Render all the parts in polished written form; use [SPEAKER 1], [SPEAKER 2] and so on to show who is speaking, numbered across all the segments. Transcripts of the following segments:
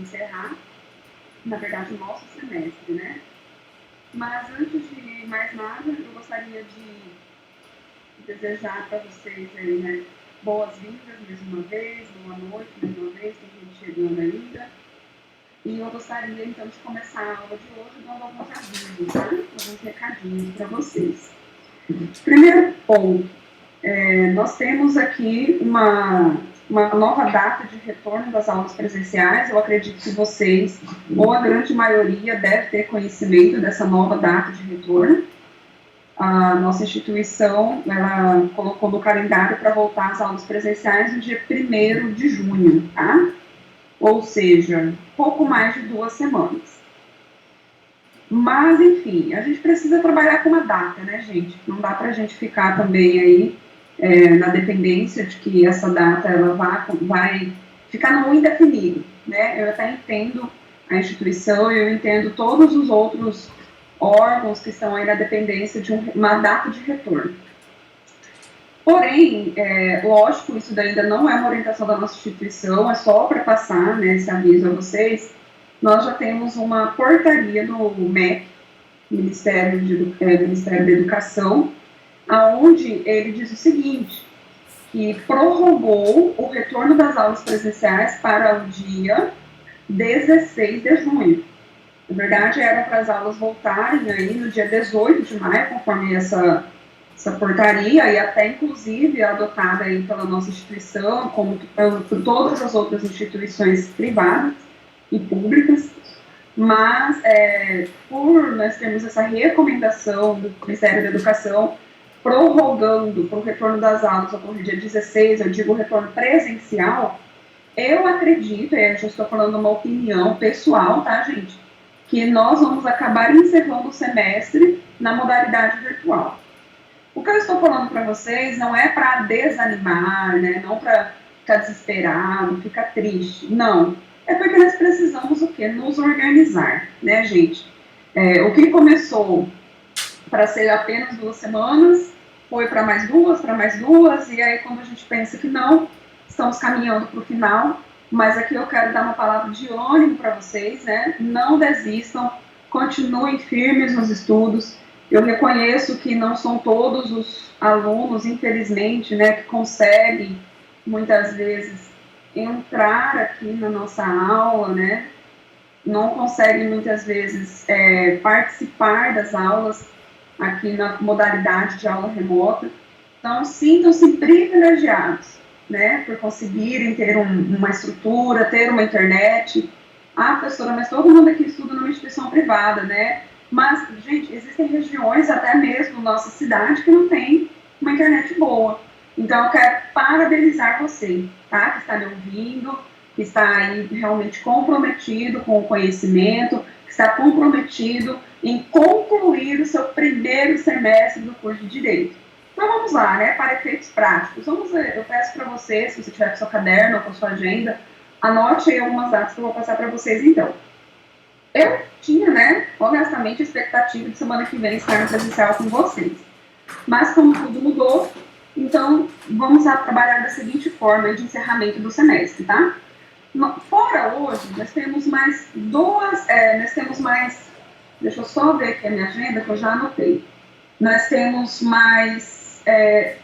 [SPEAKER 1] encerrar, na verdade, o nosso semestre, né? Mas antes de mais nada, eu gostaria de desejar para vocês aí, né, boas-vindas mais uma vez, boa noite mais uma vez, tem gente chegando ainda. E eu gostaria, então, de começar a aula de hoje dando alguns avisos, tá? Alguns recadinhos para vocês. Primeiro ponto, nós temos aqui uma nova data de retorno das aulas presenciais. Eu acredito que vocês, ou a grande maioria, deve ter conhecimento dessa nova data de retorno. A nossa instituição, ela colocou no calendário para voltar às aulas presenciais no dia 1º de junho, tá? Ou seja, pouco mais de 2 semanas. Mas, enfim, a gente precisa trabalhar com uma data, né, gente? Não dá para a gente ficar também aí na dependência de que essa data ela vai ficar no indefinido, né? Eu até entendo a instituição, eu entendo todos os outros órgãos que estão aí na dependência de uma data de retorno. Porém, lógico, isso ainda não é uma orientação da nossa instituição, é só para passar, né, esse aviso a vocês. Nós já temos uma portaria no MEC, Ministério da Educação, aonde ele diz o seguinte, que prorrogou o retorno das aulas presenciais para o dia 16 de junho. Na verdade, era para as aulas voltarem aí no dia 18 de maio, conforme essa portaria, e até inclusive adotada aí pela nossa instituição, como por todas as outras instituições privadas e públicas, mas por nós termos essa recomendação do Ministério da Educação, prorrogando para o retorno das aulas ocorrer dia 16, eu digo retorno presencial, eu acredito, eu já estou falando uma opinião pessoal, tá, gente, que nós vamos acabar encerrando o semestre na modalidade virtual. O que eu estou falando para vocês não é para desanimar, né, não para ficar desesperado, ficar triste, não. É porque nós precisamos o quê? Nos organizar, né, gente? O que começou para ser apenas 2 semanas, foi para mais duas, e aí quando a gente pensa que não, estamos caminhando para o final, mas aqui eu quero dar uma palavra de ânimo para vocês, né? Não desistam, continuem firmes nos estudos. Eu reconheço que não são todos os alunos, infelizmente, né, que conseguem, muitas vezes, entrar aqui na nossa aula, né, não conseguem, muitas vezes, participar das aulas aqui na modalidade de aula remota. Então, sintam-se privilegiados, né, por conseguirem ter uma estrutura, ter uma internet. Ah, professora, mas todo mundo aqui estuda numa instituição privada, né? Mas, gente, existem regiões, até mesmo na nossa cidade, que não tem uma internet boa. Então, eu quero parabenizar você, tá? Que está me ouvindo, que está aí realmente comprometido com o conhecimento, que está comprometido em concluir o seu primeiro semestre do curso de Direito. Então, vamos lá, né? Para efeitos práticos. Eu peço para você, se você tiver com seu caderno ou com sua agenda, anote aí algumas datas que eu vou passar para vocês, então. Eu tinha, né, honestamente, a expectativa de semana que vem estar no presencial com vocês. Mas, como tudo mudou, então, vamos trabalhar da seguinte forma de encerramento do semestre, tá? Fora hoje, nós temos mais deixa eu só ver aqui a minha agenda, que eu já anotei. Nós temos mais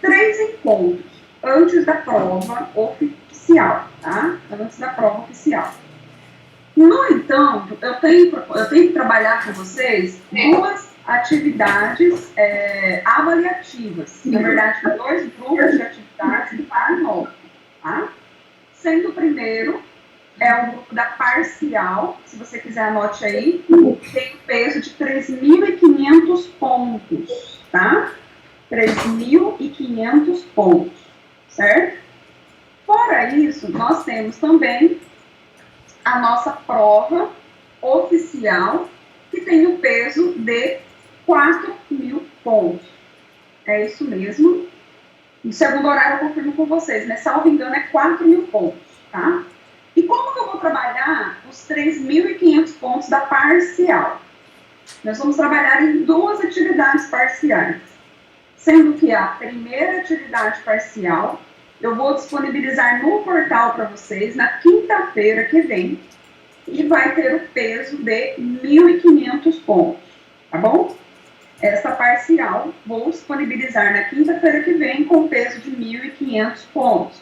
[SPEAKER 1] 3 encontros antes da prova oficial, tá? Antes da prova oficial. No entanto, eu tenho que trabalhar com vocês 2 atividades avaliativas. Na verdade, 2 grupos de atividades para nós, tá? Sendo o primeiro o grupo da parcial, se você quiser anote aí, tem peso de 3.500 pontos, tá? 3.500 pontos, certo? Fora isso, nós temos também a nossa prova oficial, que tem o peso de 4.000 pontos. É isso mesmo. No segundo horário eu confirmo com vocês, mas salvo engano é 4.000 pontos, tá? E como que eu vou trabalhar os 3.500 pontos da parcial? Nós vamos trabalhar em 2 atividades parciais, sendo que a primeira atividade parcial eu vou disponibilizar no portal para vocês na quinta-feira que vem, e vai ter o peso de 1.500 pontos, tá bom? Essa parcial vou disponibilizar na quinta-feira que vem com peso de 1.500 pontos.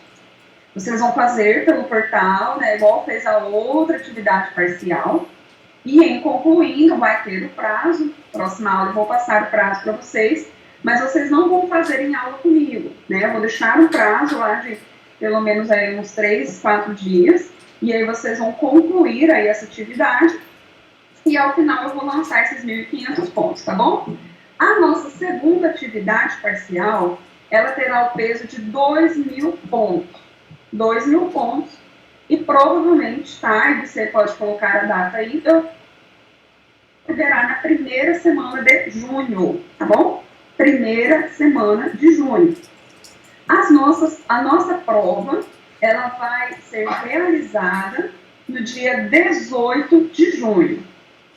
[SPEAKER 1] Vocês vão fazer pelo portal, né, igual fez a outra atividade parcial, e em concluindo vai ter o prazo, próxima aula eu vou passar o prazo para vocês, mas vocês não vão fazer em aula comigo, né, eu vou deixar um prazo lá de pelo menos aí uns 3, 4 dias, e aí vocês vão concluir aí essa atividade, e ao final eu vou lançar esses 1.500 pontos, tá bom? A nossa segunda atividade parcial, ela terá o peso de 2.000 pontos. 2.000 pontos. E provavelmente, tá? E você pode colocar a data aí, ocorrerá na primeira semana de junho, tá bom? Primeira semana de junho. A nossa prova, ela vai ser realizada no dia 18 de junho.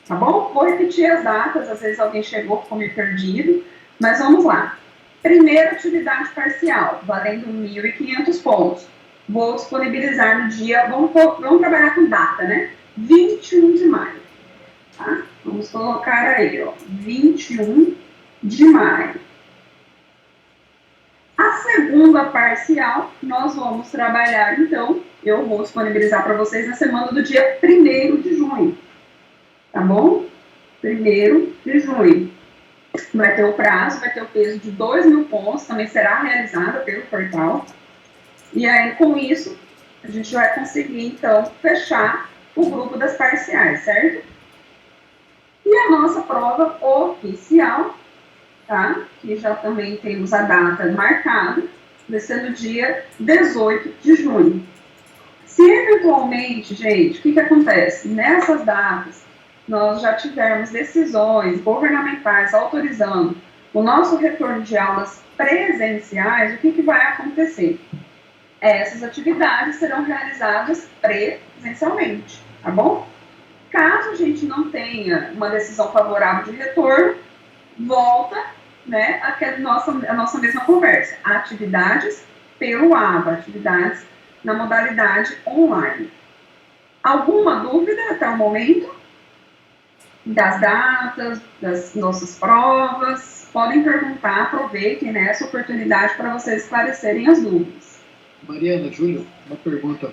[SPEAKER 1] Tá bom? Vou repetir as datas, às vezes alguém chegou, ficou meio perdido, mas vamos lá. Primeira atividade parcial, valendo 1.500 pontos. Vou disponibilizar no dia, vamos trabalhar com data, né? 21 de maio. Tá? Vamos colocar aí, ó, 21 de maio. A segunda parcial, nós vamos trabalhar, então, eu vou disponibilizar para vocês na semana do dia 1º de junho. Tá bom? 1º de junho. Vai ter o prazo, vai ter o peso de 2.000 pontos, também será realizada pelo portal. E aí, com isso, a gente vai conseguir, então, fechar o grupo das parciais, certo? E a nossa prova oficial, tá? Que já também temos a data marcada, vai ser no dia 18 de junho. Se eventualmente, gente, o que acontece? Nessas datas, nós já tivermos decisões governamentais autorizando o nosso retorno de aulas presenciais, o que vai acontecer? Essas atividades serão realizadas presencialmente, tá bom? Caso a gente não tenha uma decisão favorável de retorno, volta, né, a nossa mesma conversa. Atividades pelo ABA, atividades na modalidade online. Alguma dúvida até o momento? Das datas, das nossas provas, podem perguntar, aproveitem, né, essa oportunidade para vocês esclarecerem as dúvidas.
[SPEAKER 2] Mariana, Júlio, uma pergunta.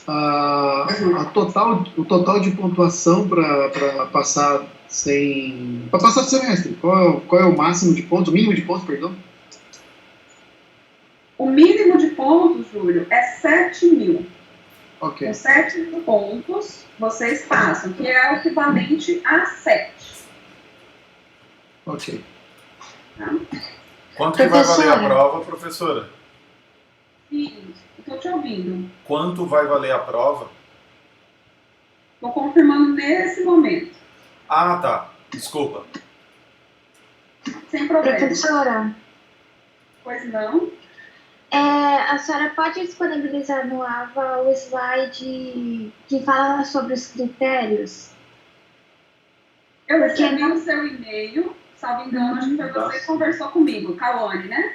[SPEAKER 2] O total de pontuação para passar para passar o semestre, qual é o máximo de pontos, o mínimo de pontos, perdão?
[SPEAKER 1] O mínimo de pontos, Júlio, é 7.000.
[SPEAKER 2] Ok.
[SPEAKER 1] Com 7.000 pontos, vocês passam, que é o equivalente a 7.
[SPEAKER 2] Ok.
[SPEAKER 1] Tá?
[SPEAKER 3] Quanto que vai valer a prova, professora?
[SPEAKER 1] Isso, estou te ouvindo.
[SPEAKER 3] Quanto vai valer a prova?
[SPEAKER 1] Estou confirmando nesse momento.
[SPEAKER 3] Ah, tá. Desculpa.
[SPEAKER 1] Sem problema.
[SPEAKER 4] Professora.
[SPEAKER 1] Pois não?
[SPEAKER 4] A senhora pode disponibilizar no AVA o slide que fala sobre os critérios?
[SPEAKER 1] Eu recebi o seu e-mail, salvo engano, acho que foi você que conversou comigo, Kawane, né?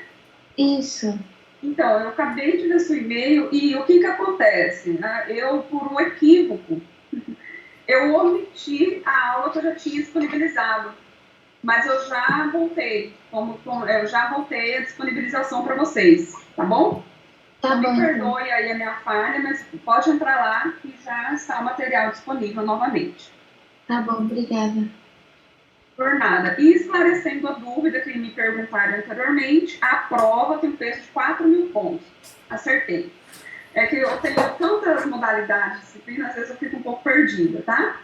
[SPEAKER 4] Isso.
[SPEAKER 1] Então, eu acabei de ver seu e-mail e o que acontece? Eu, por um equívoco, eu omiti a aula que eu já tinha disponibilizado, mas eu já voltei, eu já voltei a disponibilização para vocês, tá bom?
[SPEAKER 4] Tá bom.
[SPEAKER 1] Me perdoe aí a minha falha, mas pode entrar lá que já está o material disponível novamente.
[SPEAKER 4] Tá bom, obrigada.
[SPEAKER 1] Por nada. E esclarecendo a dúvida que me perguntaram anteriormente, a prova tem um peso de 4.000 pontos. Acertei. É que eu tenho tantas modalidades de disciplina, às vezes eu fico um pouco perdida, tá?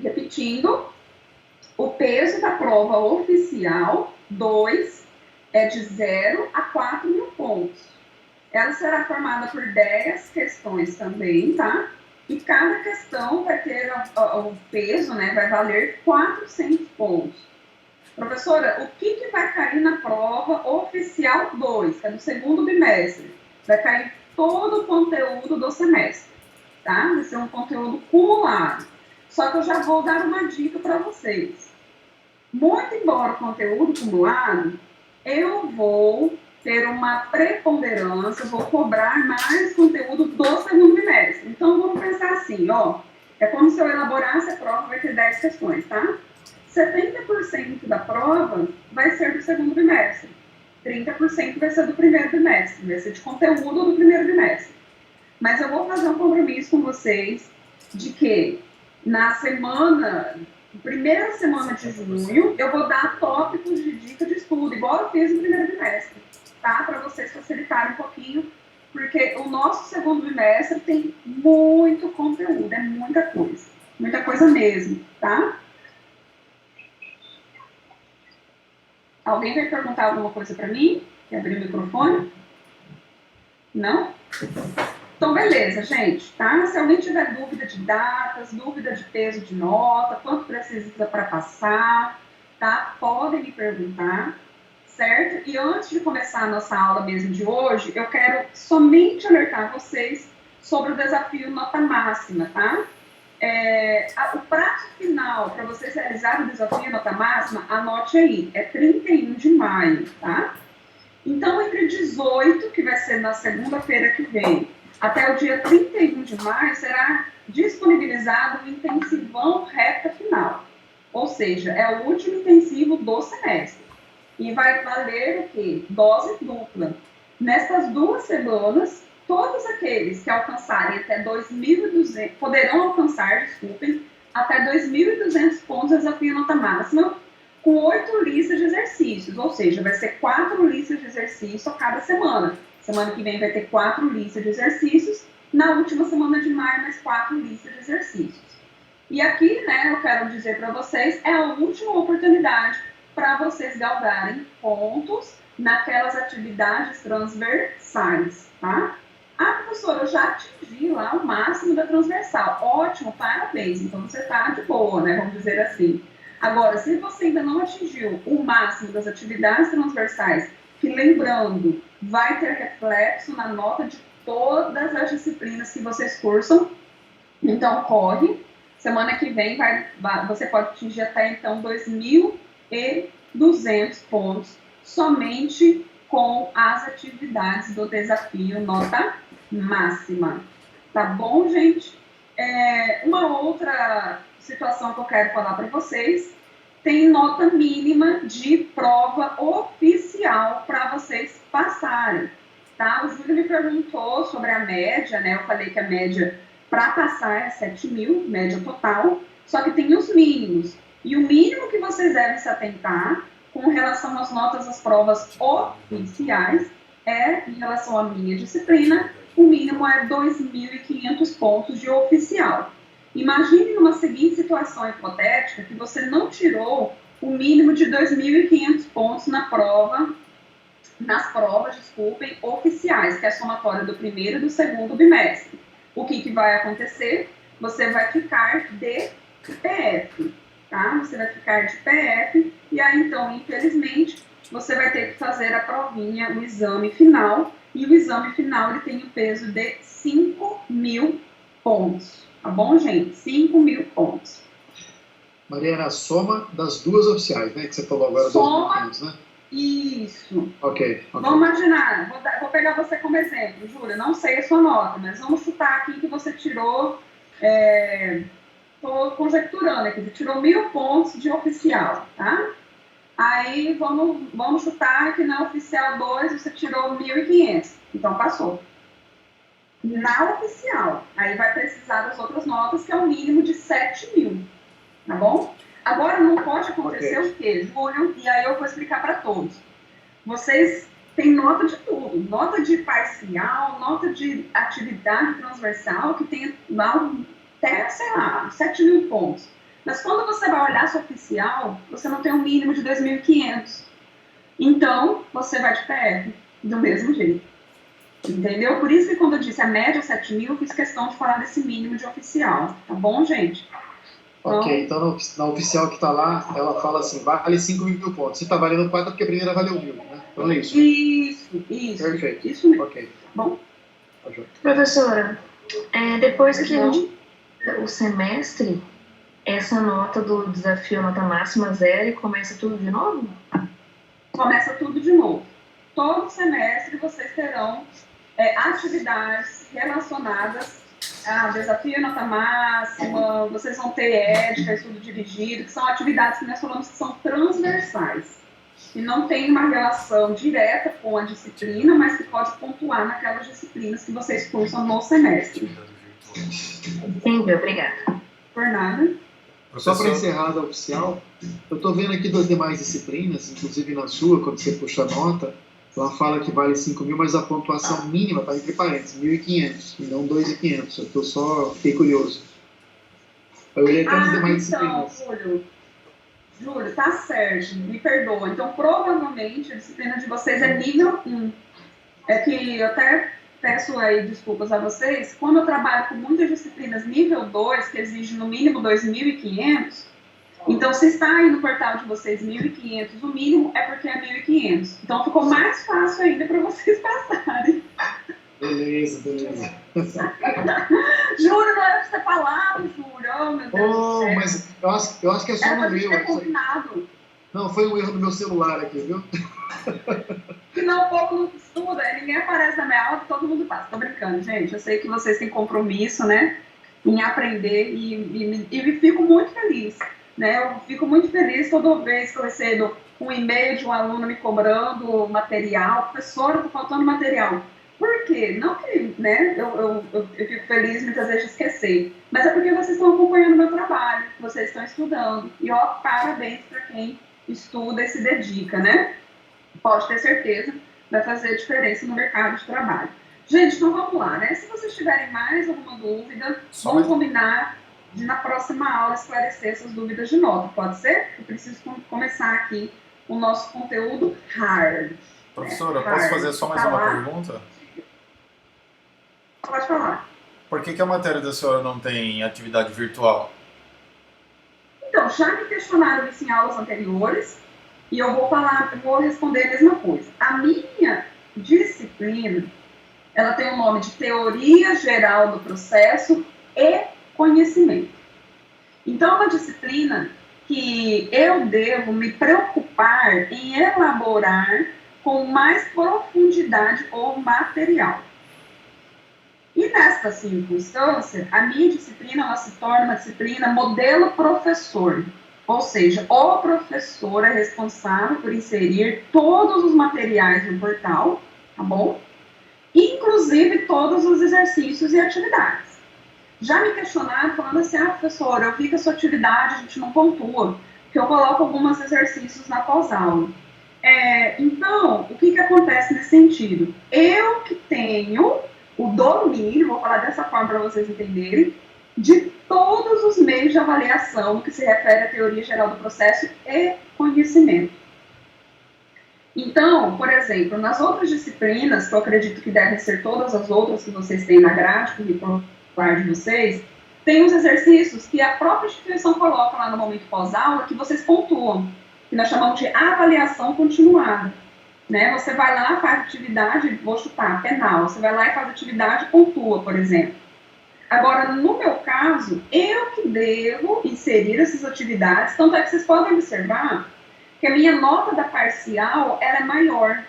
[SPEAKER 1] Repetindo, o peso da prova oficial, 2, é de 0 a 4.000 pontos. Ela será formada por 10 questões também, tá? E cada questão vai ter o peso, né, vai valer 400 pontos. Professora, o que vai cair na prova oficial 2, que é do segundo bimestre? Vai cair todo o conteúdo do semestre, tá? Vai ser um conteúdo cumulado. Só que eu já vou dar uma dica para vocês. Muito embora o conteúdo cumulado, eu vou ter uma preponderância, vou cobrar mais conteúdo do segundo bimestre. Então, vamos pensar assim, ó, É como se eu elaborasse a prova, vai ter 10 questões, tá? 70% da prova vai ser do segundo bimestre. 30% vai ser do primeiro bimestre, vai ser de conteúdo do primeiro bimestre. Mas eu vou fazer um compromisso com vocês de que na primeira semana de junho, eu vou dar tópicos de dica de estudo, igual eu fiz no primeiro bimestre, tá? Para vocês facilitarem um pouquinho, porque o nosso segundo bimestre tem muito conteúdo, é muita coisa mesmo, tá? Alguém vai perguntar alguma coisa para mim? Quer abrir o microfone? Não? Então, beleza, gente, tá? Se alguém tiver dúvida de datas, dúvida de peso de nota, quanto precisa para passar, tá? Podem me perguntar, certo? E antes de começar a nossa aula mesmo de hoje, eu quero somente alertar vocês sobre o desafio nota máxima, tá? O prazo final para vocês realizarem o desafio nota máxima, anote aí, é 31 de maio, tá? Então, entre 18, que vai ser na segunda-feira que vem, até o dia 31 de maio, será disponibilizado o intensivão reta final. Ou seja, é o último intensivo do semestre. E vai valer o quê? Dose dupla. Nessas 2 semanas, todos aqueles que alcançarem até 2.200, poderão alcançar, até 2.200 pontos de desafio nota máxima, com 8 listas de exercícios, ou seja, vai ser 4 listas de exercício a cada semana. Semana que vem vai ter 4 listas de exercícios, na última semana de maio, mais 4 listas de exercícios. E aqui, né, eu quero dizer para vocês, é a última oportunidade para vocês galgarem pontos naquelas atividades transversais, tá? Ah, professora, eu já atingi lá o máximo da transversal. Ótimo, parabéns. Então você está de boa, né? Vamos dizer assim. Agora, se você ainda não atingiu o máximo das atividades transversais, que lembrando, vai ter reflexo na nota de todas as disciplinas que vocês cursam, então corre. Semana que vem você pode atingir até então 2.200 pontos somente com as atividades do desafio nota máxima. Tá bom, gente? Uma outra situação que eu quero falar para vocês, tem nota mínima de prova oficial para vocês passarem, tá? O Júlio me perguntou sobre a média, né? Eu falei que a média para passar é 7.000, média total, só que tem os mínimos. E o mínimo que vocês devem se atentar com relação às notas das provas oficiais em relação à minha disciplina, o mínimo é 2.500 pontos de oficial. Imagine numa seguinte situação hipotética que você não tirou o mínimo de 2.500 pontos nas provas, oficiais, que é a somatória do primeiro e do segundo bimestre. O que vai acontecer? Você vai ficar de PF, tá? Você vai ficar de PF e aí, então, infelizmente, você vai ter que fazer a provinha, o exame final, e o exame final ele tem o peso de 5.000 pontos. Tá bom, gente? 5.000 pontos.
[SPEAKER 2] Maria, era a soma das 2 oficiais, né? Que você falou agora,
[SPEAKER 1] soma,
[SPEAKER 2] 2.500, né?
[SPEAKER 1] Isso.
[SPEAKER 2] Ok.
[SPEAKER 1] Vamos imaginar, vou pegar você como exemplo, Júlia, não sei a sua nota, mas vamos chutar aqui que você tirou, estou conjecturando aqui, você tirou 1.000 pontos de oficial, tá? Aí vamos chutar que na oficial 2 você tirou 1.500, então passou. Na oficial, aí vai precisar das outras notas, que é o mínimo de 7.000, tá bom? Agora não pode acontecer o quê, Júlio? E aí eu vou explicar para todos. Vocês têm nota de tudo, nota de parcial, nota de atividade transversal, que tem lá até, sei lá, 7.000 pontos. Mas quando você vai olhar sua oficial, você não tem um mínimo de 2.500. Então, você vai de PF, do mesmo jeito. Entendeu? Por isso que quando eu disse a média 7.000, eu fiz questão de falar desse mínimo de oficial. Tá bom, gente?
[SPEAKER 2] Ok, então na oficial que está lá, ela fala assim, vale 5.000 pontos. Se está valendo 4, é porque a primeira valeu 1.000, né? Então é isso.
[SPEAKER 1] Isso.
[SPEAKER 2] Perfeito.
[SPEAKER 1] Isso mesmo.
[SPEAKER 2] Ok.
[SPEAKER 1] Bom.
[SPEAKER 4] Professora, depois que a gente o semestre, essa nota do desafio nota máxima 0 e começa tudo de novo?
[SPEAKER 1] Começa tudo de novo. Todo semestre vocês terão atividades relacionadas Desafio nota máxima, vocês vão ter ética, estudo dirigido, que são atividades que nós falamos que são transversais, que não tem uma relação direta com a disciplina, mas que pode pontuar naquelas disciplinas que vocês cursam no semestre.
[SPEAKER 4] Entendi, obrigada.
[SPEAKER 1] Por nada.
[SPEAKER 2] Só para encerrar a oficial, eu estou vendo aqui das demais disciplinas, inclusive na sua, quando você puxa a nota, ela fala que vale 5.000, mas a pontuação mínima está entre parênteses, 1.500, e não 2.500. Fiquei curioso. Eu olhei até nas demais disciplinas.
[SPEAKER 1] Júlio, tá certo, me perdoa. Então, provavelmente, a disciplina de vocês é nível 1. É que eu até peço aí desculpas a vocês, quando eu trabalho com muitas disciplinas nível 2, que exige no mínimo 2.500, então se está aí no portal de vocês 1.500, o mínimo é porque é 1.500. Então ficou mais fácil ainda para vocês passarem.
[SPEAKER 2] Beleza.
[SPEAKER 1] Juro, não era pra você falar, Júlio. Oh, meu Deus do céu.
[SPEAKER 2] Mas eu acho que é só
[SPEAKER 1] era
[SPEAKER 2] no meu.
[SPEAKER 1] Ter combinado.
[SPEAKER 2] Não, foi um erro do meu celular aqui, viu?
[SPEAKER 1] Que não, o povo não estuda, ninguém aparece na minha aula, todo mundo passa. Tô brincando, gente. Eu sei que vocês têm compromisso, né, em aprender e fico muito feliz, né? Eu fico muito feliz toda vez que eu recebo um e-mail de um aluno me cobrando material. Professora, tô faltando material. Por quê? Não que, né, eu fico feliz muitas vezes de esquecer, mas é porque vocês estão acompanhando o meu trabalho, vocês estão estudando. E, ó, parabéns para quem estuda e se dedica, né? Pode ter certeza, vai fazer diferença no mercado de trabalho. Gente, então vamos lá, né? Se vocês tiverem mais alguma dúvida, vamos combinar de na próxima aula esclarecer essas dúvidas de nota, pode ser? Eu preciso começar aqui o nosso conteúdo hard.
[SPEAKER 3] Professora, posso fazer só mais uma pergunta?
[SPEAKER 1] Pode falar.
[SPEAKER 3] Por que a matéria da senhora não tem atividade virtual?
[SPEAKER 1] Então, já me questionaram isso em aulas anteriores e eu vou responder a mesma coisa. A minha disciplina, ela tem o nome de Teoria Geral do Processo e Conhecimento. Então, é uma disciplina que eu devo me preocupar em elaborar com mais profundidade o material. E nesta circunstância, a minha disciplina ela se torna uma disciplina modelo professor, ou seja, o professor é responsável por inserir todos os materiais no portal, tá bom? Inclusive todos os exercícios e atividades. Já me questionaram falando assim, professora, eu vi que a sua atividade a gente não pontua, porque eu coloco alguns exercícios na pós-aula. Então, o que acontece nesse sentido? Eu que tenho o domínio, vou falar dessa forma para vocês entenderem, de todos os meios de avaliação no que se refere à teoria geral do processo e conhecimento. Então, por exemplo, nas outras disciplinas, que eu acredito que devem ser todas as outras que vocês têm na grade curricular de vocês, tem os exercícios que a própria instituição coloca lá no momento pós-aula que vocês pontuam, que nós chamamos de avaliação continuada. Né? Você vai lá, faz atividade, vou chutar, penal. Você vai lá e faz atividade e pontua, por exemplo. Agora, no meu caso, eu que devo inserir essas atividades, tanto é que vocês podem observar que a minha nota da parcial ela é maior.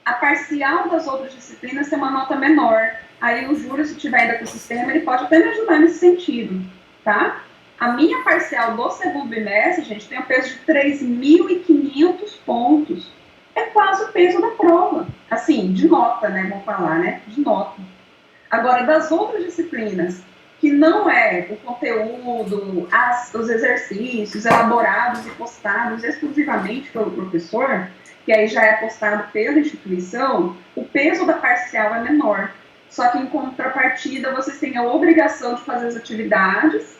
[SPEAKER 1] A parcial das outras disciplinas tem uma nota menor. Aí o Júlio, se tiver ainda com o sistema, ele pode até me ajudar nesse sentido, tá? A minha parcial do segundo bimestre, gente, tem um peso de 3.500 pontos. É quase o peso da prova. Assim, de nota, né? Vamos falar, né? De nota. Agora, das outras disciplinas, que não é o conteúdo, os exercícios elaborados e postados exclusivamente pelo professor, que aí já é postado pela instituição, o peso da parcial é menor. Só que, em contrapartida, vocês têm a obrigação de fazer as atividades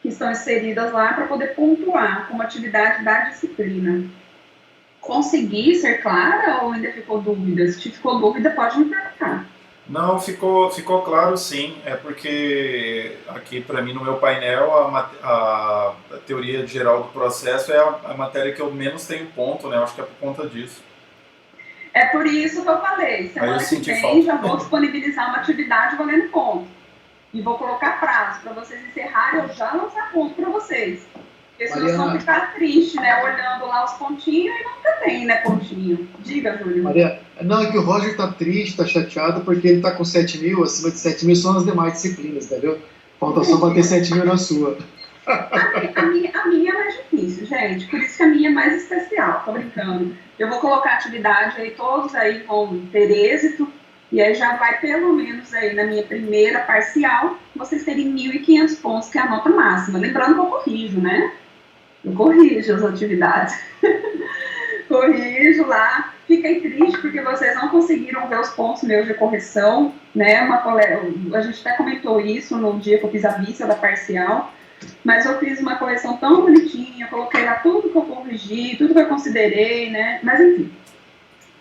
[SPEAKER 1] que estão inseridas lá para poder pontuar como atividade da disciplina. Consegui ser clara ou ainda ficou dúvida? Se ficou dúvida, pode me perguntar.
[SPEAKER 3] Não, ficou claro sim. É porque aqui, para mim, no meu painel, a teoria geral do processo é a matéria que eu menos tenho ponto, né? Eu acho que é por conta disso.
[SPEAKER 1] É por isso que eu falei. Semana que vem já vou disponibilizar uma atividade valendo ponto. E vou colocar prazo para vocês encerrarem, eu já lançar ponto para vocês. Porque senão vocês vão ficar tristes, né? Olhando lá os pontinhos e nunca tem, né, pontinho. Diga, Júlio.
[SPEAKER 2] Não, é que o Roger tá triste, tá chateado, porque ele tá com 7.000, acima de 7.000 são as demais disciplinas, entendeu? Falta só bater 7.000 na sua.
[SPEAKER 1] A minha é mais difícil, gente. Por isso que a minha é mais especial. Tô brincando. Eu vou colocar atividade aí, todos aí vão ter êxito. E aí já vai pelo menos aí na minha primeira parcial, vocês terem 1.500 pontos, que é a nota máxima. Lembrando que eu corrijo, né? Eu corrijo as atividades. Corrijo lá. Fiquei triste porque vocês não conseguiram ver os pontos meus de correção, né? A gente até comentou isso no dia que eu fiz a vista da parcial. Mas eu fiz uma correção tão bonitinha, coloquei lá tudo que eu corrigi, tudo que eu considerei, né? Mas enfim,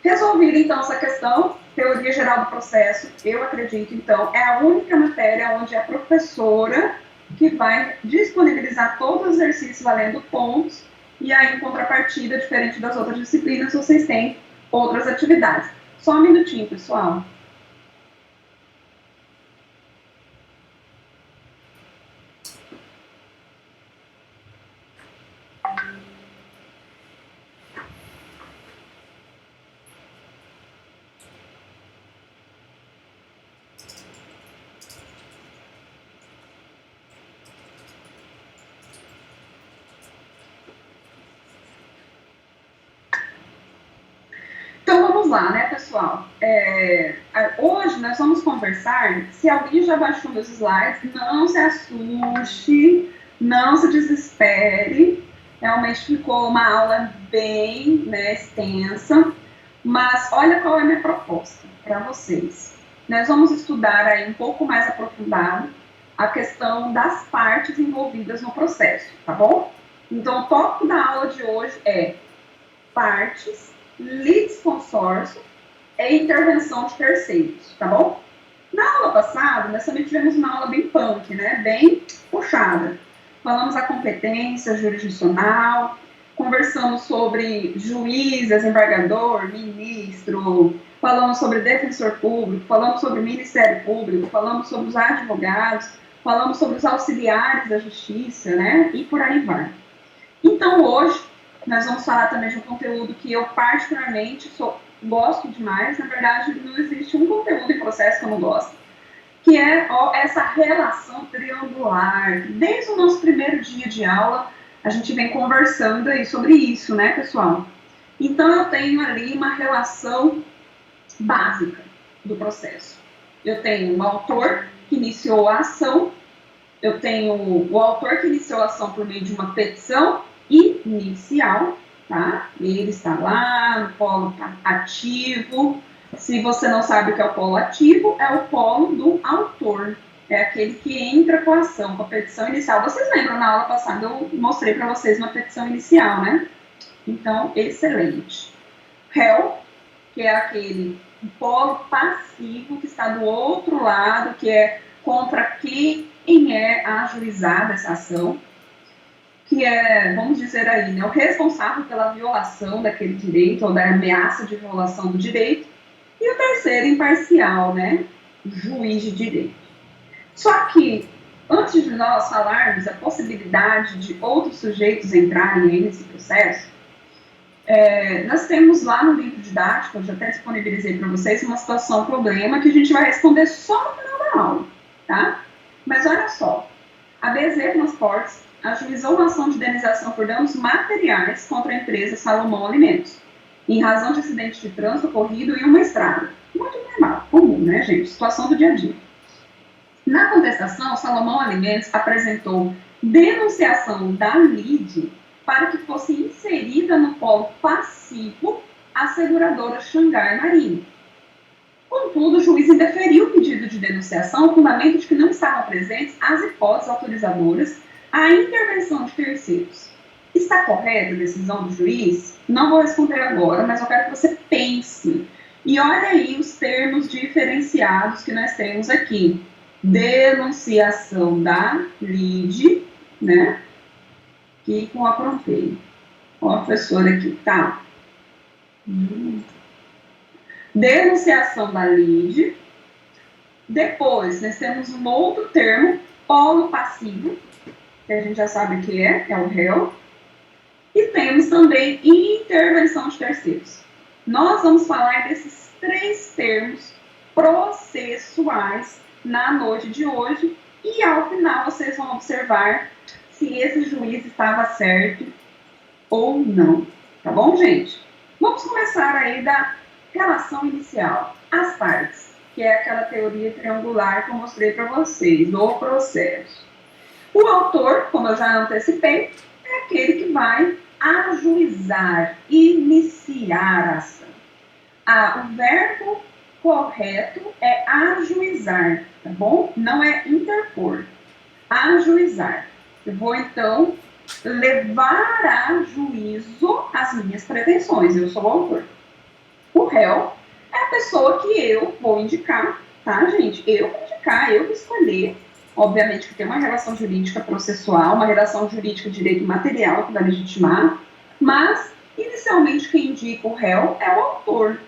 [SPEAKER 1] resolvida então essa questão, teoria geral do processo, eu acredito então, é a única matéria onde a professora que vai disponibilizar todos os exercícios valendo pontos, e aí em contrapartida, diferente das outras disciplinas, vocês têm outras atividades. Só um minutinho, pessoal. Vamos lá, né, pessoal? Hoje nós vamos conversar. Se alguém já baixou meus slides, não se assuste, não se desespere. Realmente ficou uma aula bem, né, extensa. Mas olha qual é a minha proposta para vocês. Nós vamos estudar aí um pouco mais aprofundado a questão das partes envolvidas no processo, tá bom? Então, o tópico da aula de hoje é partes, litisconsórcio e intervenção de terceiros, tá bom? Na aula passada, nós também tivemos uma aula bem punk, né? Bem puxada. Falamos a competência jurisdicional, conversamos sobre juiz, desembargador, ministro, falamos sobre defensor público, falamos sobre Ministério Público, falamos sobre os advogados, falamos sobre os auxiliares da justiça, né? E por aí vai. Então, hoje, nós vamos falar também de um conteúdo que eu particularmente gosto demais. Na verdade, não existe um conteúdo em processo que eu não gosto, que é essa relação triangular. Desde o nosso primeiro dia de aula, a gente vem conversando aí sobre isso, né, pessoal? Então, eu tenho ali uma relação básica do processo. Eu tenho o autor que iniciou a ação, eu tenho o autor que iniciou a ação por meio de uma petição inicial, tá? Ele está lá no polo ativo. Se você não sabe o que é o polo ativo, é o polo do autor. É aquele que entra com a ação, com a petição inicial. Vocês lembram, na aula passada eu mostrei para vocês uma petição inicial, né? Então, excelente. Réu, que é aquele polo passivo que está do outro lado, que é contra quem é ajuizada essa ação, que é, vamos dizer aí, né, o responsável pela violação daquele direito ou da ameaça de violação do direito, e o terceiro imparcial, né, juiz de direito. Só que, antes de nós falarmos a possibilidade de outros sujeitos entrarem aí nesse processo, nós temos lá no livro didático, eu já até disponibilizei para vocês, uma situação, problema, que a gente vai responder só no final da aula, tá? Mas olha só, a BZ Transportes ajuizou uma ação de indenização por danos materiais contra a empresa Salomão Alimentos, em razão de acidente de trânsito ocorrido em uma estrada. Muito normal, comum, né, gente? Situação do dia a dia. Na contestação, Salomão Alimentos apresentou denunciação da LIDE para que fosse inserida no polo passivo a seguradora Xangai Marinho. Contudo, o juiz indeferiu o pedido de denunciação, o fundamento de que não estavam presentes as hipóteses autorizadoras à intervenção de terceiros. Está correta a decisão do juiz? Não vou responder agora, mas eu quero que você pense. E olha aí os termos diferenciados que nós temos aqui. Denunciação da LIDE, né? Que eu aprontei. Ó, a professora aqui, tá? Denunciação da LIDE. Depois, nós temos um outro termo, polo passivo, que a gente já sabe o que é o réu. E temos também intervenção de terceiros. Nós vamos falar desses 3 termos processuais na noite de hoje e, ao final, vocês vão observar se esse juiz estava certo ou não. Tá bom, gente? Vamos começar aí da relação inicial, as partes, que é aquela teoria triangular que eu mostrei para vocês, do processo. O autor, como eu já antecipei, é aquele que vai ajuizar, iniciar a ação. O verbo correto é ajuizar, tá bom? Não é interpor. Ajuizar. Eu vou, então, levar a juízo as minhas pretensões. Eu sou o autor. O réu é a pessoa que eu vou indicar, tá, gente? Eu vou indicar, eu vou escolher. Obviamente que tem uma relação jurídica processual, uma relação jurídica de direito material que vai legitimar, mas, inicialmente, quem indica o réu é o autor,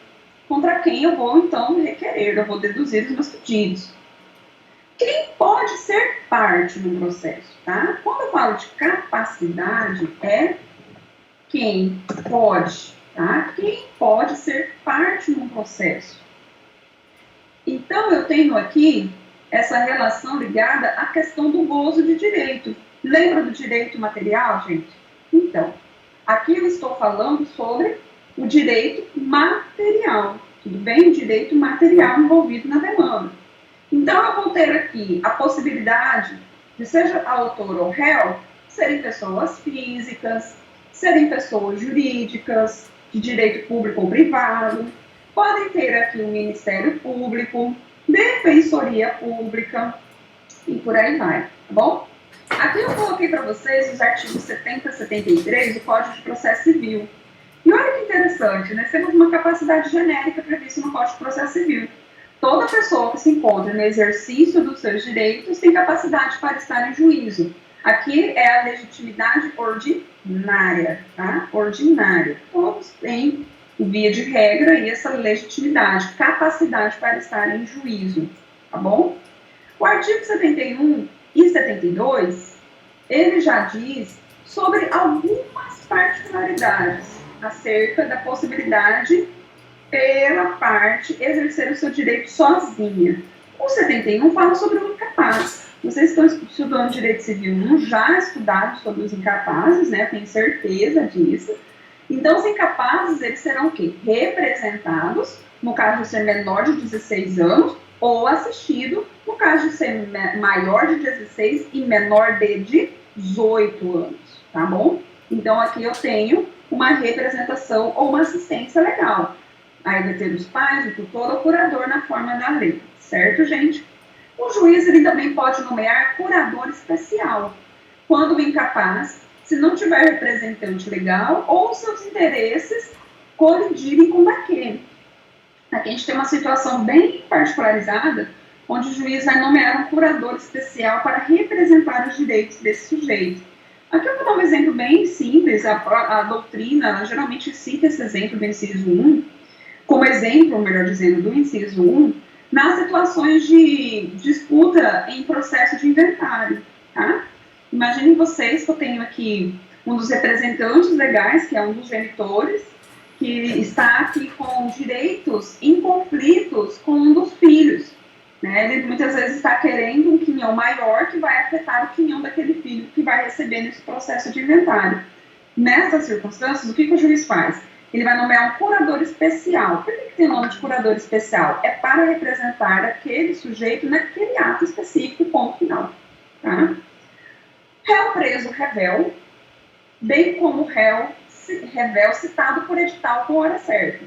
[SPEAKER 1] contra quem eu vou, então, requerer, eu vou deduzir os meus pedidos. Quem pode ser parte no processo, tá? Quando eu falo de capacidade, é quem pode, tá? Quem pode ser parte no processo. Então, eu tenho aqui essa relação ligada à questão do gozo de direito. Lembra do direito material, gente? Então, aqui eu estou falando sobre o direito material, tudo bem? O direito material envolvido na demanda. Então, eu vou ter aqui a possibilidade de, seja autor ou réu, serem pessoas físicas, serem pessoas jurídicas, de direito público ou privado, podem ter aqui o Ministério Público, Defensoria Pública e por aí vai, tá bom? Aqui eu coloquei para vocês os artigos 70 e 73 do Código de Processo Civil. E olha que interessante, nós temos uma capacidade genérica prevista no Código de Processo Civil. Toda pessoa que se encontra no exercício dos seus direitos tem capacidade para estar em juízo. Aqui é a legitimidade ordinária, tá? Ordinária. Todos têm, via de regra, e essa legitimidade, capacidade para estar em juízo, tá bom? O artigo 71 e 72, ele já diz sobre algumas particularidades acerca da possibilidade pela parte exercer o seu direito sozinha. O 71 fala sobre o incapaz. Vocês estão estudando Direito Civil 1, já estudaram sobre os incapazes, né? Tenho certeza disso. Então, os incapazes, eles serão o quê? Representados, no caso de ser menor de 16 anos, ou assistido, no caso de ser maior de 16 e menor de 18 anos, tá bom? Então, aqui eu tenho uma representação ou uma assistência legal. Aí vai ter os pais, o tutor ou o curador na forma da lei, certo, gente? O juiz, ele também pode nomear curador especial, quando o incapaz, se não tiver representante legal ou seus interesses colidirem com daquele. Aqui a gente tem uma situação bem particularizada, onde o juiz vai nomear um curador especial para representar os direitos desse sujeito. Aqui eu vou dar um exemplo bem simples, a doutrina, ela geralmente cita esse exemplo do inciso 1, como exemplo, melhor dizendo, do inciso 1, nas situações de disputa em processo de inventário, tá? Imaginem vocês que eu tenho aqui um dos representantes legais, que é um dos genitores, que está aqui com direitos em conflitos com um dos filhos, né? Ele muitas vezes está querendo um quinhão maior que vai afetar o quinhão daquele filho que vai receber nesse processo de inventário. Nessas circunstâncias, o que o juiz faz? Ele vai nomear um curador especial. Por que tem o nome de curador especial? É para representar aquele sujeito naquele ato específico, ponto final. Tá? Réu preso, revel, bem como réu citado por edital com hora certa.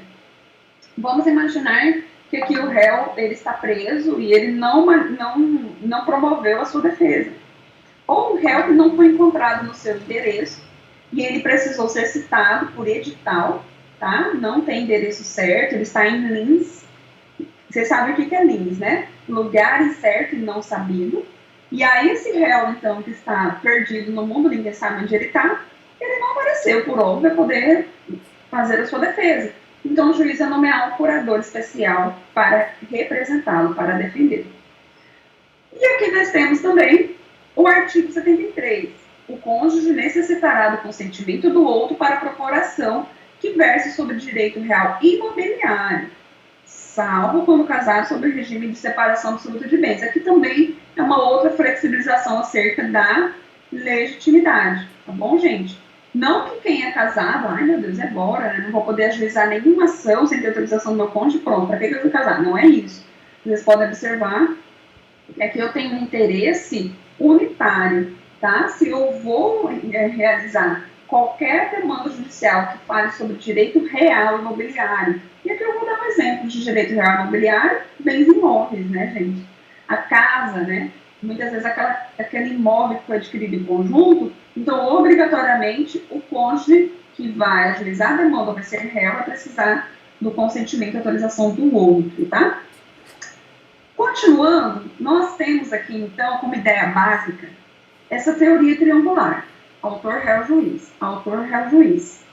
[SPEAKER 1] Vamos imaginar que aqui o réu ele está preso e ele não promoveu a sua defesa. Ou o réu que não foi encontrado no seu endereço e ele precisou ser citado por edital, tá? Não tem endereço certo, ele está em lins. Vocês sabem o que é lins, né? Lugar incerto e não sabido. E aí esse réu, então, que está perdido no mundo, ninguém sabe onde ele está, ele não apareceu por óbvio para poder fazer a sua defesa. Então o juiz vai nomear um curador especial para representá-lo, para defender. E aqui nós temos também o artigo 73. O cônjuge necessitará do consentimento do outro para a procuração que verse sobre direito real imobiliário, salvo quando casado sob o regime de separação absoluta de bens. Aqui também é uma outra flexibilização acerca da legitimidade, tá bom, gente? Não que quem é casado, ai meu Deus, é agora, né? Não vou poder ajuizar nenhuma ação sem ter autorização do meu cônjuge, pronto, para que eu fui casar? Não é isso. Vocês podem observar que aqui eu tenho um interesse unitário, tá? Se eu vou realizar qualquer demanda judicial que fale sobre direito real imobiliário, e aqui eu vou dar um exemplo de direito real imobiliário, bens imóveis, né, gente? A casa, né? Muitas vezes aquele imóvel que foi adquirido em conjunto, então, obrigatoriamente, o cônjuge que vai ajuizar a demanda, vai ser réu, vai precisar do consentimento e autorização do outro, tá? Continuando, nós temos aqui, então, como ideia básica, essa teoria triangular, autor, réu, juiz, autor, réu, juiz.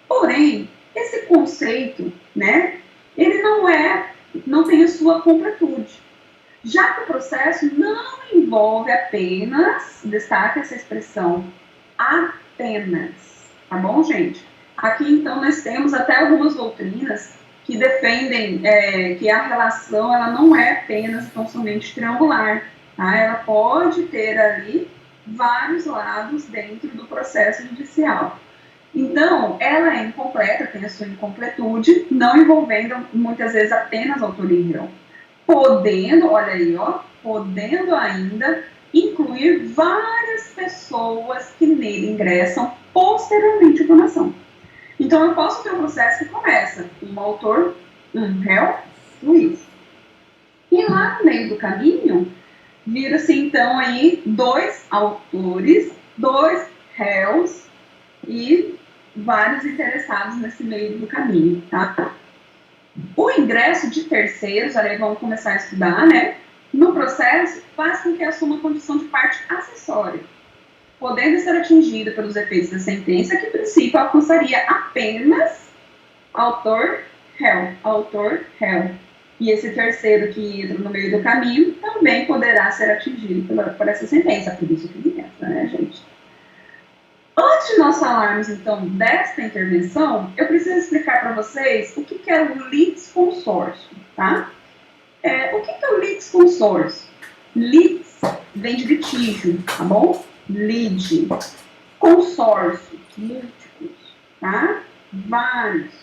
[SPEAKER 1] Porém, esse conceito, né, ele não tem a sua completude. Já que o processo não envolve apenas, destaca essa expressão, apenas, tá bom, gente? Aqui, então, nós temos até algumas doutrinas que defendem que a relação ela não é apenas tão somente triangular, tá? Ela pode ter ali vários lados dentro do processo judicial. Então, ela é incompleta, tem a sua incompletude, não envolvendo muitas vezes apenas autor e réu. Podendo, olha aí, ó, podendo ainda incluir várias pessoas que nele ingressam posteriormente à formação. Então, eu posso ter um processo que começa um autor, um réu, juiz. E lá no meio do caminho, vira-se então aí 2 autores, 2 réus e vários interessados nesse meio do caminho, tá? O ingresso de terceiros, aí vamos começar a estudar, né? No processo, faz com que assuma a condição de parte acessória, podendo ser atingida pelos efeitos da sentença, que, em princípio, alcançaria apenas autor, réu. E esse terceiro que entra no meio do caminho também poderá ser atingido por essa sentença, por isso que ele entra, né, gente? Antes de nós falarmos, então, desta intervenção, eu preciso explicar para vocês o que é o litisconsórcio, tá? O que é o litisconsórcio? Litis vem de litígio, tá bom? Lide. Consórcio, múltiplos, tá? Vários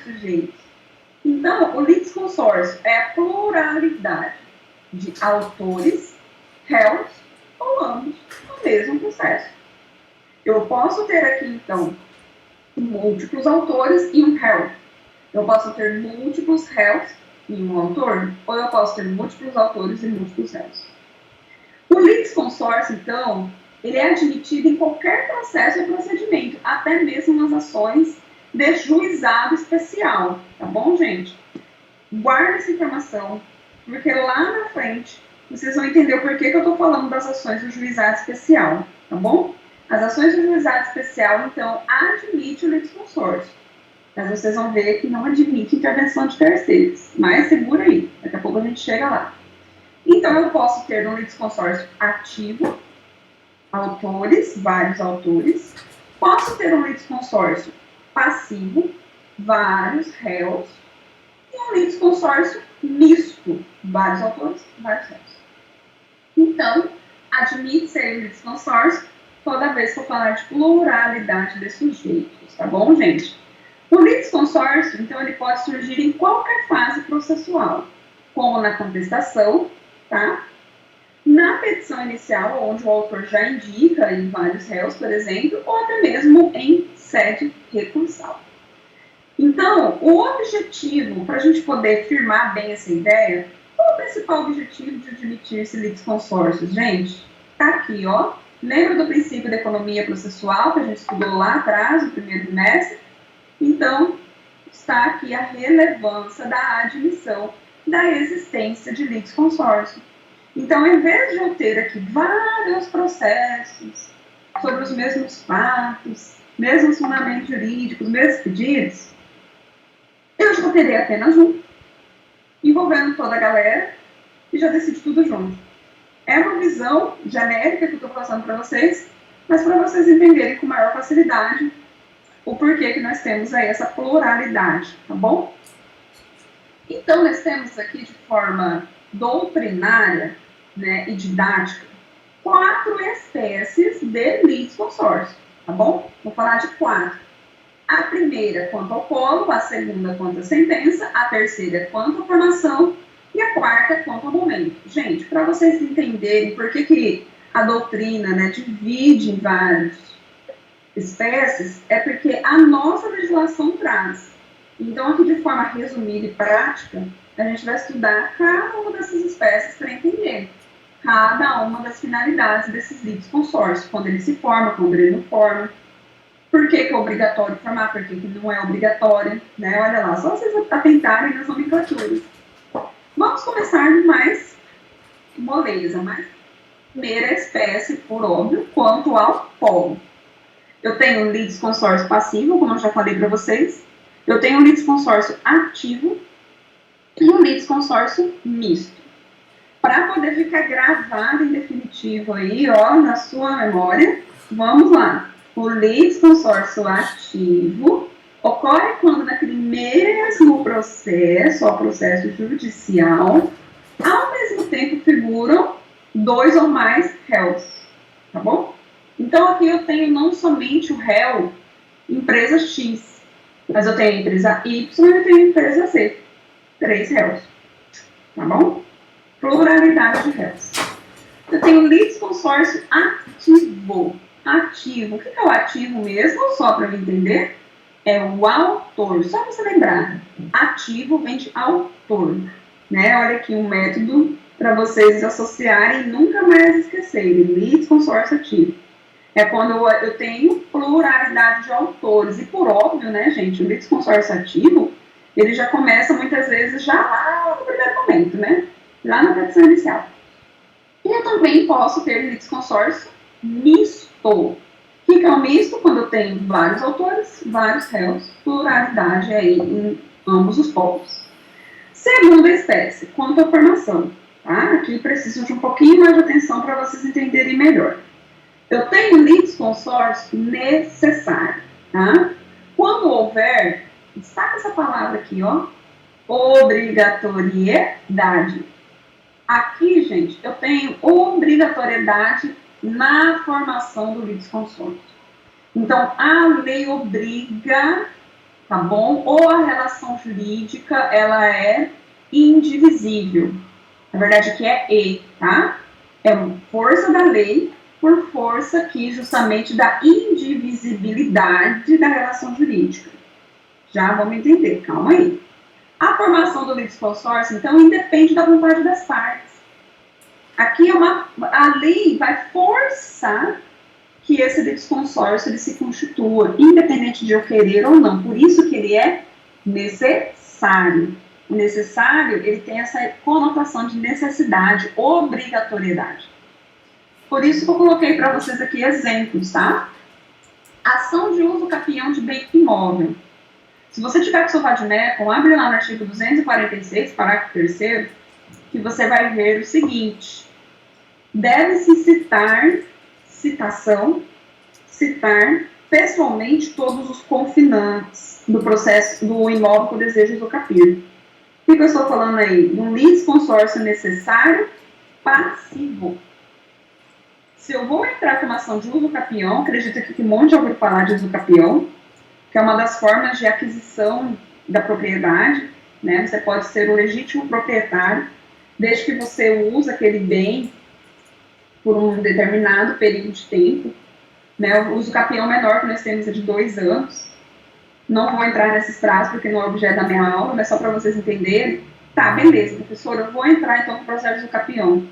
[SPEAKER 1] sujeitos. Então, o litisconsórcio é a pluralidade de autores, réus ou ambos no mesmo processo. Eu posso ter aqui, então, múltiplos autores e um réu. Eu posso ter múltiplos réus e um autor, ou eu posso ter múltiplos autores e múltiplos réus. O litisconsórcio, então, ele é admitido em qualquer processo ou procedimento, até mesmo nas ações de juizado especial, tá bom, gente? Guarda essa informação, porque lá na frente vocês vão entender o porquê que eu estou falando das ações do juizado especial, tá bom? As ações do juizado especial, então, admite o litisconsórcio. Mas vocês vão ver que não admite intervenção de terceiros. Mas segura aí, daqui a pouco a gente chega lá. Então, eu posso ter um litisconsórcio ativo, autores, vários autores. Posso ter um litisconsórcio passivo, vários réus. E um litisconsórcio misto, vários autores, vários réus. Então, admite-se aí o litisconsórcio toda vez que eu falar de pluralidade de sujeitos, tá bom, gente? O litisconsórcio, então, ele pode surgir em qualquer fase processual, como na contestação, tá? Na petição inicial, onde o autor já indica em vários réus, por exemplo, ou até mesmo em sede recursal. Então, o objetivo, para a gente poder firmar bem essa ideia, qual é o principal objetivo de admitir esse litisconsórcio, gente? Tá aqui, ó. Lembra do princípio da economia processual que a gente estudou lá atrás, no primeiro trimestre? Então, está aqui a relevância da admissão da existência de litisconsórcio. Então, em vez de eu ter aqui vários processos sobre os mesmos fatos, mesmos fundamentos jurídicos, mesmos pedidos, eu já terei apenas um, envolvendo toda a galera, e já decidi tudo junto. É uma visão genérica que eu estou passando para vocês, mas para vocês entenderem com maior facilidade o porquê que nós temos aí essa pluralidade, tá bom? Então, nós temos aqui, de forma doutrinária, né, e didática, 4 espécies de litisconsórcio, tá bom? Vou falar de 4. A primeira quanto ao polo, a segunda quanto à sentença, a terceira quanto à formação e a quarta quanto ao momento. Gente, para vocês entenderem por que a doutrina, né, divide em várias espécies, é porque a nossa legislação traz. Então, aqui de forma resumida e prática, a gente vai estudar cada uma dessas espécies para entender cada uma das finalidades desses litisconsórcios, quando ele se forma, quando ele não forma, por que é obrigatório formar, por que não é obrigatório, né? Olha lá, só vocês atentarem nas nomenclaturas. Vamos começar mais moleza, mas primeira espécie, por óbvio, quanto ao polo. Eu tenho o litisconsórcio passivo, como eu já falei para vocês. Eu tenho o litisconsórcio ativo e o litisconsórcio misto. Para poder ficar gravado em definitivo aí, ó, na sua memória, vamos lá. O litisconsórcio ativo ocorre quando naquele mesmo processo, ó, processo judicial, ao mesmo tempo figuram 2 ou mais réus, tá bom? Então aqui eu tenho não somente o réu, empresa X, mas eu tenho a empresa Y e eu tenho a empresa Z, 3 réus, tá bom? Pluralidade de réus. Eu tenho litisconsórcio ativo. Ativo. O que é o ativo mesmo? Só para eu entender. É o autor. Só para você lembrar. Ativo vem de autor. Né? Olha aqui um método para vocês associarem e nunca mais esquecerem. Litisconsórcio ativo. É quando eu tenho pluralidade de autores. E por óbvio, né, gente, o litisconsórcio ativo, ele já começa muitas vezes já lá no primeiro momento, né? Lá na petição inicial. E eu também posso ter litisconsórcio misto. O que é o misto? Quando eu tenho vários autores, vários réus, pluralidade aí em ambos os polos. Segunda espécie, quanto à formação. Tá? Aqui preciso de um pouquinho mais de atenção para vocês entenderem melhor. Eu tenho litisconsórcio necessário. Tá? Quando houver, destaca essa palavra aqui, ó, obrigatoriedade. Aqui, gente, eu tenho obrigatoriedade na formação do litisconsórcio. Então, a lei obriga, tá bom? Ou a relação jurídica, ela é indivisível. Na verdade, aqui é E, tá? É força da lei por força aqui, justamente, da indivisibilidade da relação jurídica. Já vamos entender, calma aí. A formação do litisconsórcio, então, independe da vontade das partes. Aqui a lei vai forçar que esse litisconsórcio ele se constitua, independente de eu querer ou não. Por isso que ele é necessário. O necessário, ele tem essa conotação de necessidade, obrigatoriedade. Por isso que eu coloquei para vocês aqui exemplos, tá? Ação de uso capião de bem imóvel. Se você tiver com seu vadimécum, abre lá no artigo 246, parágrafo 3º, que você vai ver o seguinte: deve-se citar pessoalmente todos os confinantes do processo do imóvel que o deseja usufruir. O que eu estou falando aí? Um litisconsórcio necessário passivo. Se eu vou entrar com uma ação de uso capião, acredito que um monte já ouviu falar de uso capião, que é uma das formas de aquisição da propriedade, né? Você pode ser o legítimo proprietário, desde que você use aquele bem por um determinado período de tempo, né? O uso capião menor que nós temos é de 2 anos. Não vou entrar nesses prazos porque não é objeto da minha aula, mas só para vocês entenderem. Tá, beleza, professora, eu vou entrar então com o processo de uso capião.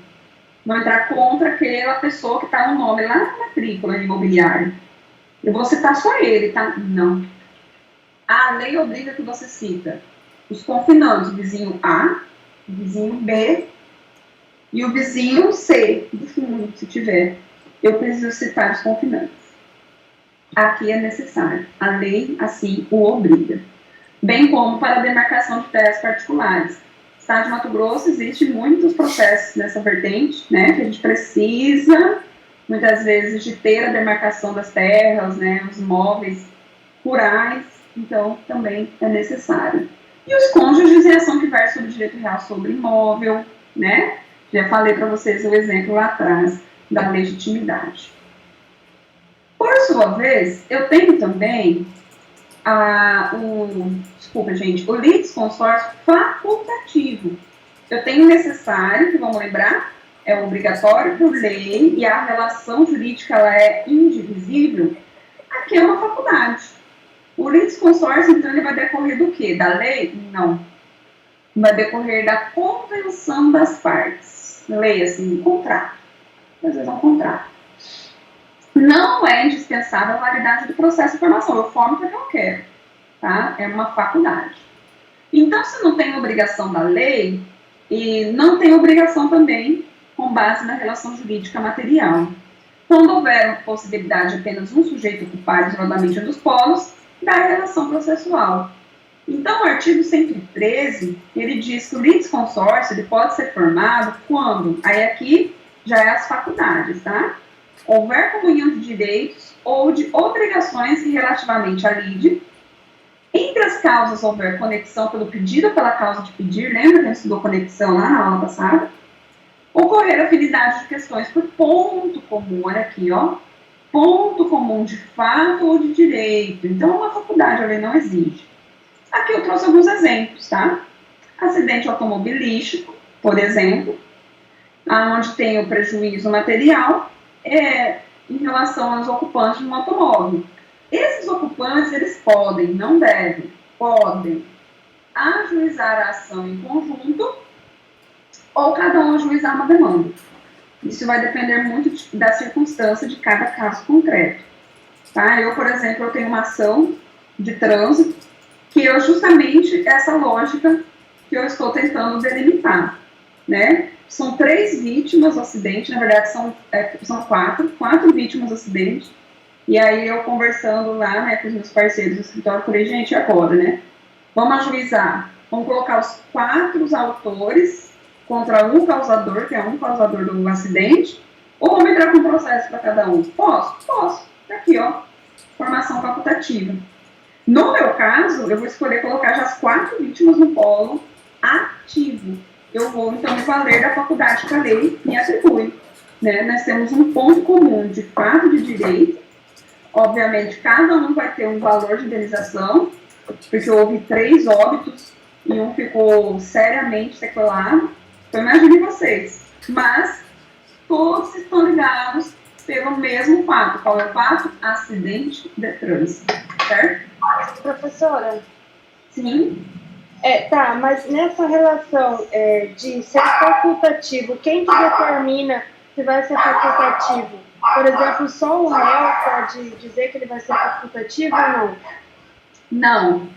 [SPEAKER 1] Vou entrar contra aquela pessoa que está no nome lá na matrícula imobiliária. Eu vou citar só ele, tá? Não. A lei obriga que você cita os confinantes, o vizinho A, o vizinho B e o vizinho C, do fundo, se tiver. Eu preciso citar os confinantes. Aqui é necessário. A lei, assim, o obriga. Bem como para a demarcação de terras particulares. No estado de Mato Grosso, existem muitos processos nessa vertente, né, que a gente precisa, muitas vezes, de ter a demarcação das terras, né, os imóveis rurais, então também é necessário. E os cônjuges é ação que versa sobre direito real sobre imóvel, né? Já falei para vocês o exemplo lá atrás da legitimidade. Por sua vez, eu tenho também o litisconsórcio facultativo. Eu tenho o necessário, que vamos lembrar, é obrigatório por lei e a relação jurídica ela é indivisível. Aqui é uma faculdade. O litisconsórcio, então, ele vai decorrer do quê? Da lei? Não. Vai decorrer da convenção das partes. Lei, assim, contrato. Às vezes é um contrato. Não é indispensável a validade do processo de formação. Eu formo porque eu quero. Tá? É uma faculdade. Então, se não tem obrigação da lei, e não tem obrigação também com base na relação jurídica material. Quando houver possibilidade de apenas um sujeito ocupar isoladamente um dos polos, da relação processual. Então, o artigo 113, ele diz que o litisconsórcio ele pode ser formado quando, aí aqui já é as faculdades, tá? Houver comunhão de direitos ou de obrigações relativamente à lide. Entre as causas houver conexão pelo pedido ou pela causa de pedir, lembra que a gente estudou conexão lá na aula passada? Ocorrer afinidade de questões por ponto comum, olha aqui, ó. Ponto comum de fato ou de direito. Então, uma faculdade a lei não exige. Aqui eu trouxe alguns exemplos, tá? Acidente automobilístico, por exemplo, onde tem o prejuízo material em relação aos ocupantes de um automóvel. Esses ocupantes, eles podem, não devem, podem ajuizar a ação em conjunto ou cada um ajuizar uma demanda. Isso vai depender muito da circunstância de cada caso concreto. Tá? Eu, por exemplo, eu tenho uma ação de trânsito que é justamente essa lógica que eu estou tentando delimitar. Né? São 3 vítimas do acidente, na verdade são 4 vítimas do acidente. E aí eu conversando lá, né, com os meus parceiros do escritório, falei, gente, agora, né? Vamos ajuizar, vamos colocar os 4 autores contra um causador, que é um causador do acidente, ou vamos entrar com um processo para cada um? Posso? Posso. Tá aqui, ó, formação facultativa. No meu caso, eu vou escolher colocar já as 4 vítimas no polo ativo. Eu vou, então, valer da faculdade que a lei me atribui. Né? Nós temos um ponto comum de fato de direito. Obviamente, cada um vai ter um valor de indenização, porque houve 3 óbitos e um ficou seriamente sequelado. Então, imagine vocês. Mas, todos estão ligados pelo mesmo fato. Qual é o fato? Acidente de trânsito. Certo?
[SPEAKER 5] Professora?
[SPEAKER 1] Sim.
[SPEAKER 5] Tá, mas nessa relação de ser facultativo, quem que determina se vai ser facultativo? Por exemplo, só o réu pode dizer que ele vai ser facultativo ou não?
[SPEAKER 1] Não.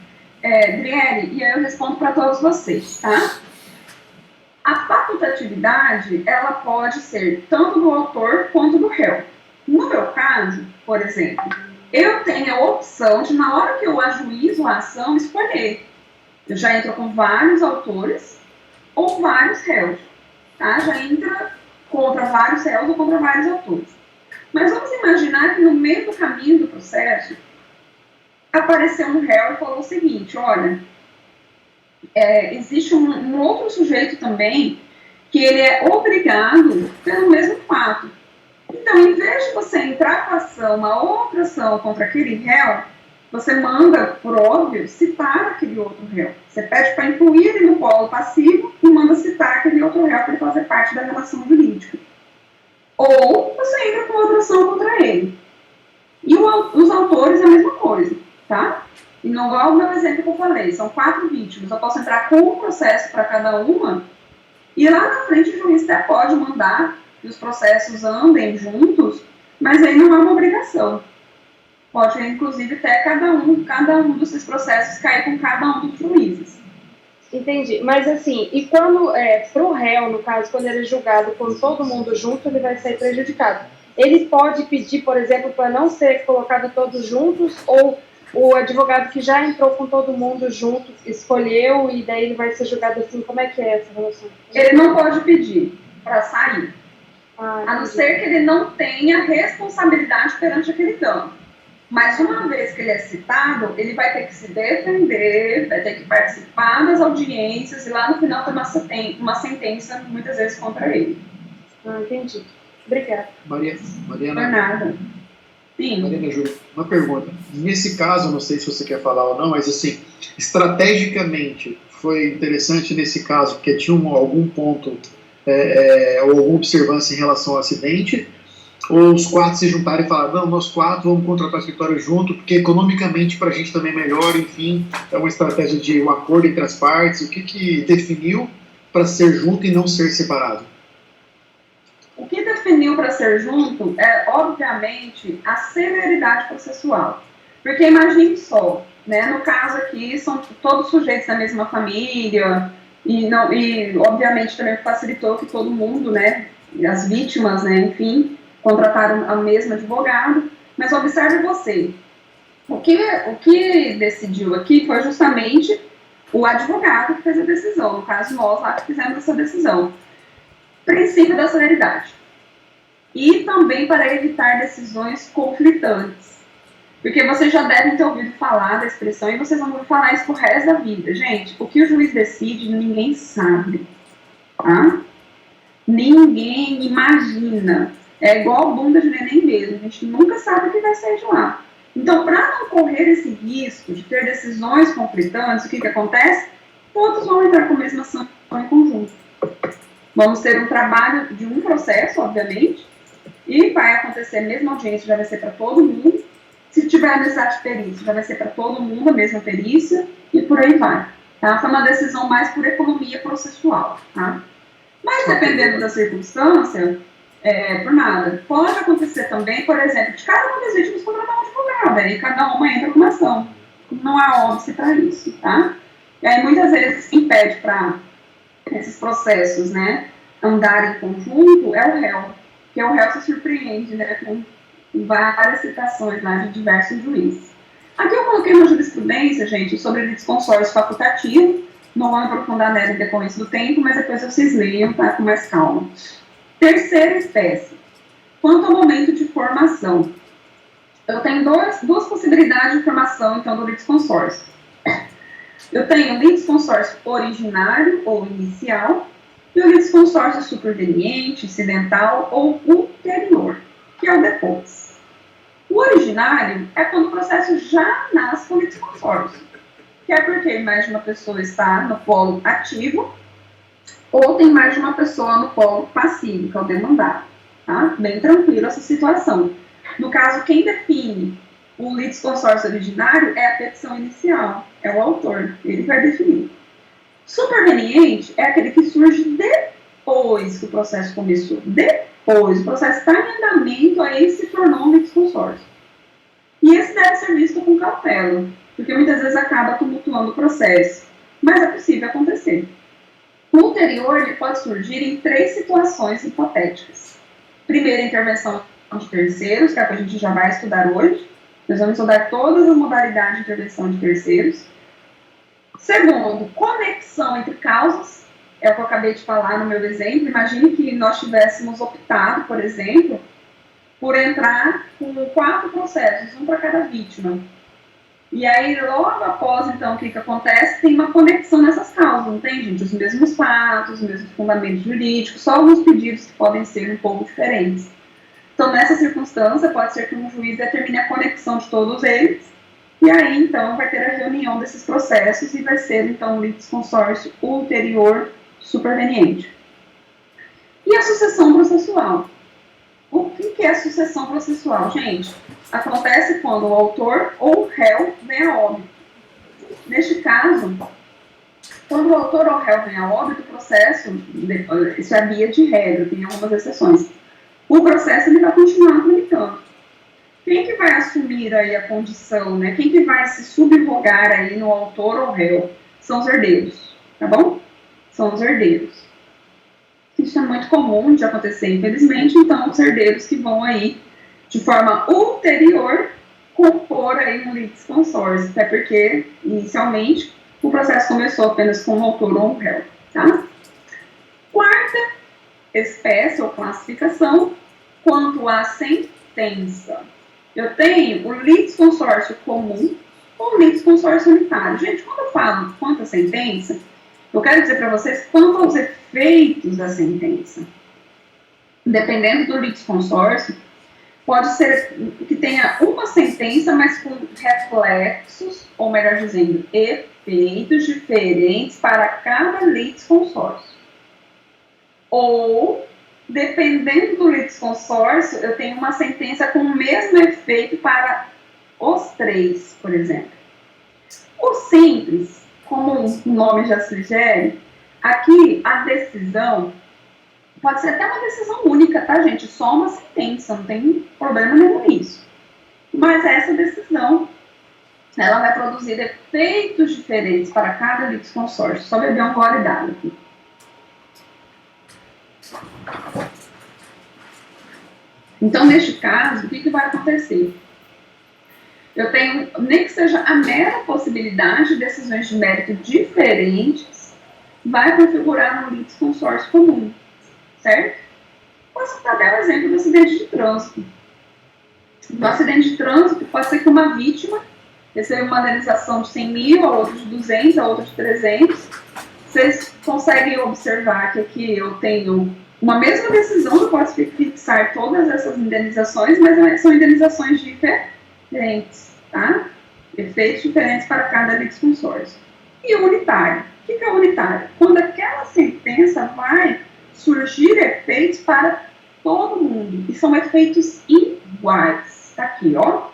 [SPEAKER 1] Driele, e aí eu respondo para todos vocês, tá? A facultatividade, ela pode ser tanto do autor quanto do réu. No meu caso, por exemplo, eu tenho a opção de, na hora que eu ajuizo a ação, escolher. Eu já entro com vários autores ou vários réus, tá? Já entra contra vários réus ou contra vários autores. Mas vamos imaginar que no meio do caminho do processo apareceu um réu e falou o seguinte, olha, existe um outro sujeito também que ele é obrigado pelo mesmo fato. Então, em vez de você entrar com a ação, uma outra ação contra aquele réu, você manda, por óbvio, citar aquele outro réu. Você pede para incluir ele no polo passivo e manda citar aquele outro réu para ele fazer parte da relação jurídica. Ou você entra com outra ação contra ele. E os autores é a mesma coisa, tá? E não igual o meu exemplo que eu falei, são 4 vítimas. Eu posso entrar com um processo para cada uma e lá na frente o juiz até pode mandar que os processos andem juntos, mas aí não é uma obrigação. Pode, inclusive, até cada um desses processos cair com cada um dos juízes.
[SPEAKER 5] Entendi. Mas assim, e quando, para o réu, no caso, quando ele é julgado com todo mundo junto, ele vai ser prejudicado. Ele pode pedir, por exemplo, para não ser colocado todos juntos, ou o advogado que já entrou com todo mundo junto escolheu e daí ele vai ser julgado assim? Como é que é essa relação?
[SPEAKER 1] Ele não pode pedir para sair, a não ser que ele não tenha responsabilidade perante aquele dano. Mas uma vez que ele é citado, ele vai ter que se defender, vai ter que participar das audiências e lá no final tem uma sentença, muitas vezes, contra ele.
[SPEAKER 5] Entendi. Obrigada.
[SPEAKER 2] Mariana.
[SPEAKER 1] Por nada. Sim.
[SPEAKER 2] Mariana Júlia, uma pergunta. Nesse caso, não sei se você quer falar ou não, mas assim, estrategicamente, foi interessante nesse caso, porque tinha algum ponto ou alguma observância em relação ao acidente, ou os 4 se juntaram e falaram, não, nós 4 vamos contratar o escritório junto, porque economicamente para a gente também é melhor, enfim, é uma estratégia de um acordo entre as partes, o que definiu para ser junto e não ser separado?
[SPEAKER 1] O que definiu para ser junto é, obviamente, a celeridade processual. Porque imagine só, né, no caso aqui, são todos sujeitos da mesma família, e obviamente também facilitou que todo mundo, né, as vítimas, né, enfim, contrataram a mesma advogado, mas observe você, o que decidiu aqui foi justamente o advogado que fez a decisão, no caso nós lá que fizemos essa decisão. Princípio da celeridade. E também para evitar decisões conflitantes. Porque vocês já devem ter ouvido falar da expressão e vocês vão ouvir falar isso pro resto da vida. Gente, o que o juiz decide, ninguém sabe. Tá? Ninguém imagina. É igual bunda de neném mesmo. A gente nunca sabe o que vai sair de lá. Então, para não correr esse risco de ter decisões conflitantes, o que acontece? Todos vão entrar com a mesma ação em conjunto. Vamos ter um trabalho de um processo, obviamente, e vai acontecer a mesma audiência, já vai ser para todo mundo. Se tiver necessidade de perícia, já vai ser para todo mundo a mesma perícia, e por aí vai. Tá? Foi uma decisão mais por economia processual. Tá? Mas dependendo da circunstância, por nada. Pode acontecer também, por exemplo, de cada uma das vítimas contratar um advogado, aí cada uma entra com uma ação. Não há óbice para isso. Tá? E aí muitas vezes impede para esses processos, né, andarem em conjunto, é o réu. Porque o réu se surpreende, né, com várias citações lá de diversos juízes. Aqui eu coloquei uma jurisprudência, gente, sobre litisconsórcio facultativo, não vou me aprofundar nela em decorrência do tempo, mas depois vocês leiam, tá, com mais calma. Terceira espécie, quanto ao momento de formação. Eu tenho duas possibilidades de formação, então, do litisconsórcio. Eu tenho o litisconsórcio originário ou inicial e o litisconsórcio superveniente, incidental ou ulterior, que é o depois. O originário é quando o processo já nasce com o litisconsórcio, que é porque mais de uma pessoa está no polo ativo ou tem mais de uma pessoa no polo passivo, que é o demandado. Tá? Bem tranquilo essa situação. No caso, quem define o litisconsórcio originário é a petição inicial, é o autor, ele vai definir. Superveniente é aquele que surge depois que o processo começou. Depois, o processo está em andamento, aí se tornou um litisconsórcio. E esse deve ser visto com cautela, porque muitas vezes acaba tumultuando o processo, mas é possível acontecer. O ulterior ele pode surgir em 3 situações hipotéticas. Primeira, intervenção de terceiros, que é o que a gente já vai estudar hoje. Nós vamos estudar todas as modalidades de intervenção de terceiros. Segundo, conexão entre causas, é o que eu acabei de falar no meu exemplo. Imagine que nós tivéssemos optado, por exemplo, por entrar com 4 processos, um para cada vítima. E aí, logo após, então, o que acontece? Tem uma conexão nessas causas, não tem, gente? Os mesmos fatos, os mesmos fundamentos jurídicos, só alguns pedidos que podem ser um pouco diferentes. Então, nessa circunstância, pode ser que um juiz determine a conexão de todos eles, e aí, então, vai ter a reunião desses processos e vai ser, então, o litisconsórcio ulterior superveniente. E a sucessão processual? O que é a sucessão processual, gente? Acontece quando o autor ou o réu vem a óbito. Neste caso, quando o autor ou o réu vem a óbito, o processo, isso é via de regra, tem algumas exceções, o processo ele vai continuar tramitando. Quem que vai assumir aí a condição, né? Quem que vai se subrogar aí no autor ou réu? São os herdeiros, tá bom? São os herdeiros. Isso é muito comum de acontecer, infelizmente, então os herdeiros que vão aí, de forma ulterior, compor aí um litisconsórcio, até porque, inicialmente, o processo começou apenas com um autor ou um réu, tá? Quarta espécie ou classificação, quanto à sentença. Eu tenho o litisconsórcio comum ou litisconsórcio unitário. Gente, quando eu falo quanto à sentença, eu quero dizer para vocês quanto aos efeitos da sentença. Dependendo do litisconsórcio, pode ser que tenha uma sentença, mas com reflexos, ou melhor dizendo, efeitos diferentes para cada litisconsórcio. Ou, dependendo do litisconsórcio, eu tenho uma sentença com o mesmo efeito para os três, por exemplo. O simples, como o nome já sugere, aqui a decisão pode ser até uma decisão única, tá, gente? Só uma sentença, não tem problema nenhum nisso. Mas essa decisão, ela vai produzir efeitos diferentes para cada litisconsórcio. Só beber um gole d'água aqui. Então, neste caso, o que vai acontecer? Eu tenho, nem que seja a mera possibilidade de decisões de mérito diferentes, vai configurar um litisconsórcio comum, certo? Posso dar o exemplo do acidente de trânsito. No acidente de trânsito, pode ser que uma vítima receba uma indenização de 100 mil, a outra de 200, a outra de 300. Vocês conseguem observar que aqui eu tenho uma mesma decisão, eu posso fixar todas essas indenizações, mas são indenizações diferentes, tá? Efeitos diferentes para cada litisconsórcio. E o unitário. O que é o unitário? Quando aquela sentença vai surgir efeitos para todo mundo. E são efeitos iguais. Está aqui, ó.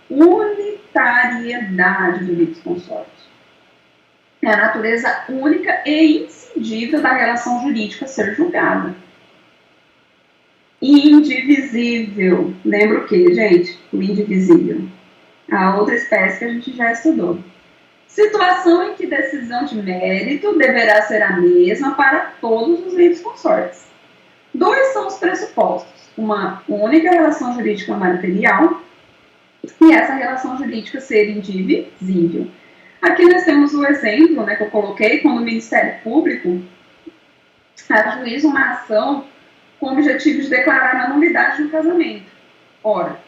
[SPEAKER 1] Unitariedade do litisconsórcio. É a natureza única e incidível da relação jurídica a ser julgada. Indivisível. Lembra o que, gente? O indivisível. A outra espécie que a gente já estudou. Situação em que decisão de mérito deverá ser a mesma para todos os litisconsórcios. Dois são os pressupostos. Uma única relação jurídica material e essa relação jurídica ser indivisível. Aqui nós temos o exemplo, né, que eu coloquei, quando o Ministério Público ajuiza uma ação com o objetivo de declarar a nulidade do casamento. Ora,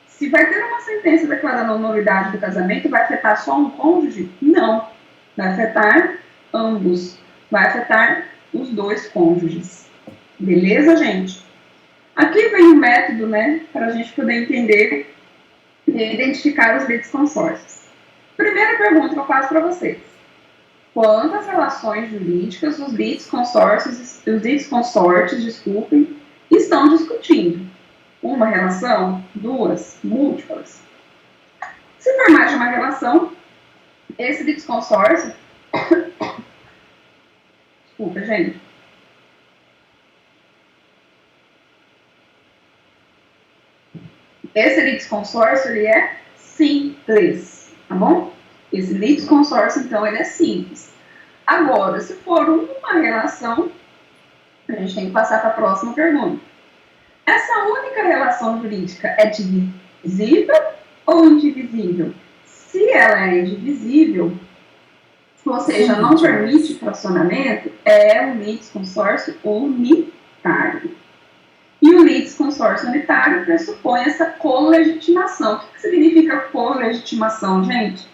[SPEAKER 1] se vai ter uma sentença declarando a nulidade do casamento, vai afetar só um cônjuge? Não. Vai afetar ambos. Vai afetar os dois cônjuges. Beleza, gente? Aqui vem o método, né, para a gente poder entender e identificar os litisconsórcios. Primeira pergunta que eu faço para vocês. Quantas relações jurídicas os litisconsortes, estão discutindo? Uma relação? Duas? Múltiplas? Se for mais de uma relação, esse litisconsórcio... Desculpa, gente. Esse litisconsórcio, ele é simples, tá bom? Esse litisconsórcio, então, ele é simples. Agora, se for uma relação, a gente tem que passar para a próxima pergunta. Essa única relação jurídica é divisível ou indivisível? Se ela é indivisível, ou seja, não permite fracionamento, é um litisconsórcio unitário. E o litisconsórcio unitário pressupõe essa colegitimação. O que significa colegitimação, gente?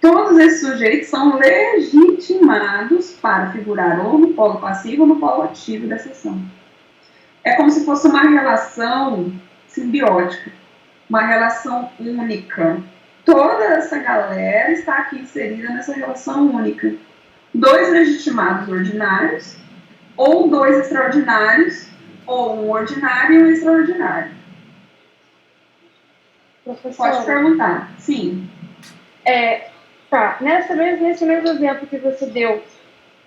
[SPEAKER 1] Todos esses sujeitos são legitimados para figurar ou no polo passivo ou no polo ativo da sessão. É como se fosse uma relação simbiótica, uma relação única. Toda essa galera está aqui inserida nessa relação única. Dois legitimados ordinários, ou dois extraordinários, ou um ordinário e um extraordinário.
[SPEAKER 5] Professora,
[SPEAKER 1] pode perguntar. Sim.
[SPEAKER 5] Tá, nesse mesmo exemplo que você deu,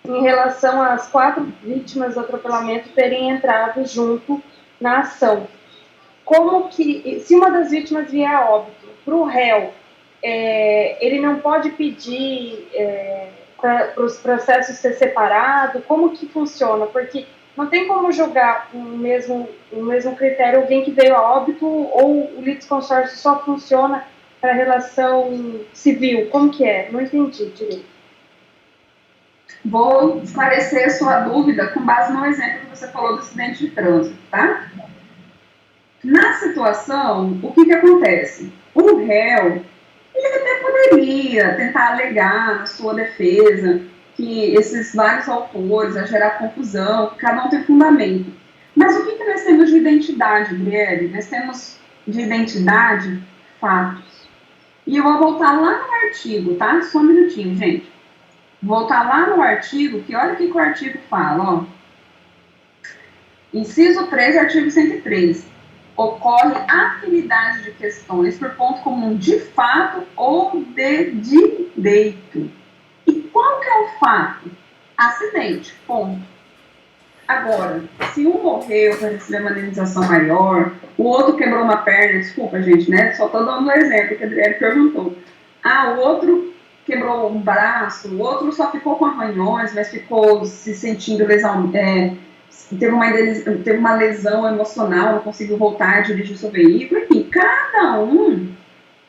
[SPEAKER 5] em relação às 4 vítimas do atropelamento terem entrado junto na ação, como que, se uma das vítimas vier a óbito, para o réu, ele não pode pedir para os processos ser separado? Como que funciona? Porque não tem como julgar o mesmo critério alguém que veio a óbito, ou o litisconsórcio só funciona para a relação civil. Como que é? Não entendi direito.
[SPEAKER 1] Vou esclarecer a sua dúvida com base no exemplo que você falou do acidente de trânsito, tá? Na situação, o que acontece? O réu, ele até poderia tentar alegar na sua defesa que esses vários autores a gerar confusão, que cada um tem fundamento. Mas o que nós temos de identidade, Brielle? Nós temos de identidade fatos. E eu vou voltar lá no artigo, tá? Só um minutinho, gente. Voltar lá no artigo, que olha o que o artigo fala, ó. Inciso 3, artigo 103. Ocorre afinidade de questões por ponto comum de fato ou de direito. E qual que é o fato? Acidente, ponto. Agora, se um morreu para receber uma indenização maior, o outro quebrou uma perna, desculpa, gente, né? Só estou dando um exemplo que a Adriele perguntou. Ah, o outro quebrou um braço, o outro só ficou com arranhões, mas ficou se sentindo lesão, teve uma lesão emocional, não conseguiu voltar a dirigir seu veículo, enfim, cada um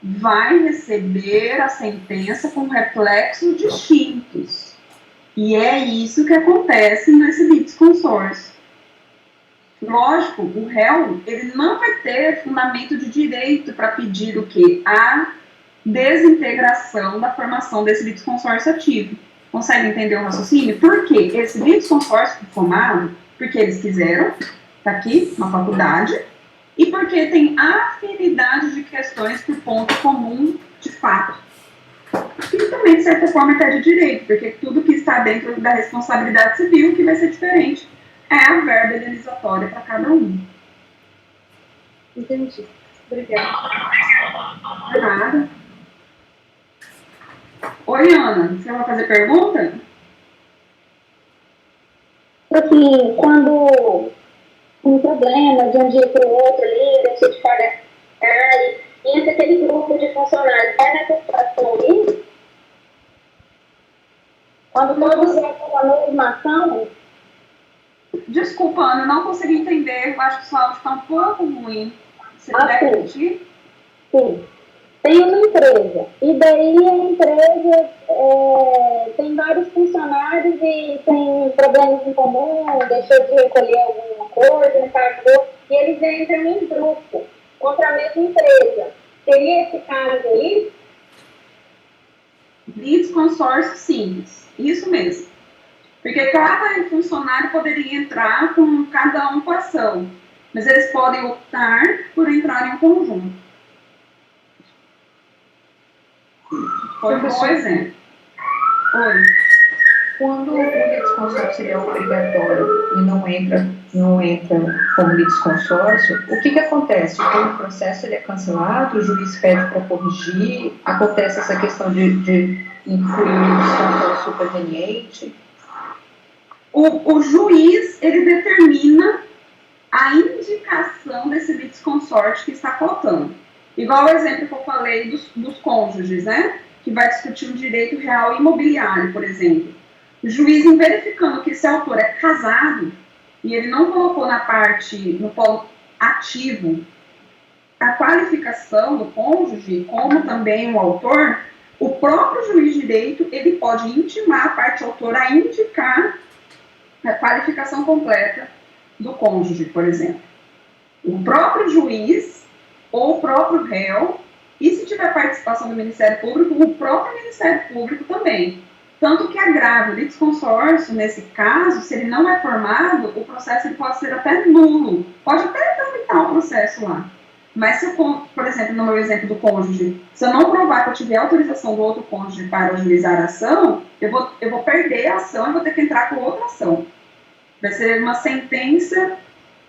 [SPEAKER 1] vai receber a sentença com reflexos distintos. E é isso que acontece nesse litisconsórcio. Lógico, o réu, ele não vai ter fundamento de direito para pedir o quê? A desintegração da formação desse litisconsórcio ativo. Consegue entender o raciocínio? Por quê? Esse litisconsórcio foi formado porque eles quiseram, está aqui na faculdade, e porque tem afinidade de questões por ponto comum de fato. E também, de certa forma, até de direito, porque tudo que está dentro da responsabilidade civil que vai ser diferente é a verba indenizatória para cada um.
[SPEAKER 5] Entendi. Obrigada.
[SPEAKER 1] De nada. Oi, Ana, você vai fazer pergunta?
[SPEAKER 6] Assim, quando um problema de um dia para o outro ali, deixa de pagar, e entra aquele grupo de funcionários, vai nessa situação aí? Quando todos entram na mesma ação?
[SPEAKER 1] Desculpa, Ana, eu não consegui entender. Eu acho que o seu áudio está um pouco ruim. Você puder repetir?
[SPEAKER 6] Sim. Tem uma empresa, e daí a empresa tem vários funcionários e tem problemas em comum, deixou de recolher alguma coisa, não pagou, e eles entram em grupo contra a mesma empresa. Seria esse caso aí?
[SPEAKER 1] Litisconsórcio simples, isso mesmo. Porque cada funcionário poderia entrar com cada um com ação, mas eles podem optar por entrar em conjunto. Foi um bom exemplo. Oi.
[SPEAKER 4] Quando o litisconsórcio é obrigatório e não entra como litisconsórcio, o que acontece? O processo ele é cancelado, o juiz pede para corrigir, acontece essa questão de incluir o litisconsórcio superveniente?
[SPEAKER 1] O juiz, ele determina a indicação desse litisconsórcio que está faltando. Igual o exemplo que eu falei dos cônjuges, né? Que vai discutir o direito real imobiliário, por exemplo. O juiz, em verificando que esse autor é casado, e ele não colocou no polo ativo, a qualificação do cônjuge, como também o autor, o próprio juiz de direito, ele pode intimar a parte autora a indicar a qualificação completa do cônjuge, por exemplo. O próprio juiz ou o próprio réu, e se tiver participação do Ministério Público, o próprio Ministério Público também. Tanto que agrava o litisconsórcio, nesse caso, se ele não é formado, o processo ele pode ser até nulo. Pode até tramitar o processo lá. Mas se eu, por exemplo, no meu exemplo do cônjuge, se eu não provar que eu tiver autorização do outro cônjuge para ajuizar a ação, eu vou perder a ação e vou ter que entrar com outra ação. Vai ser uma sentença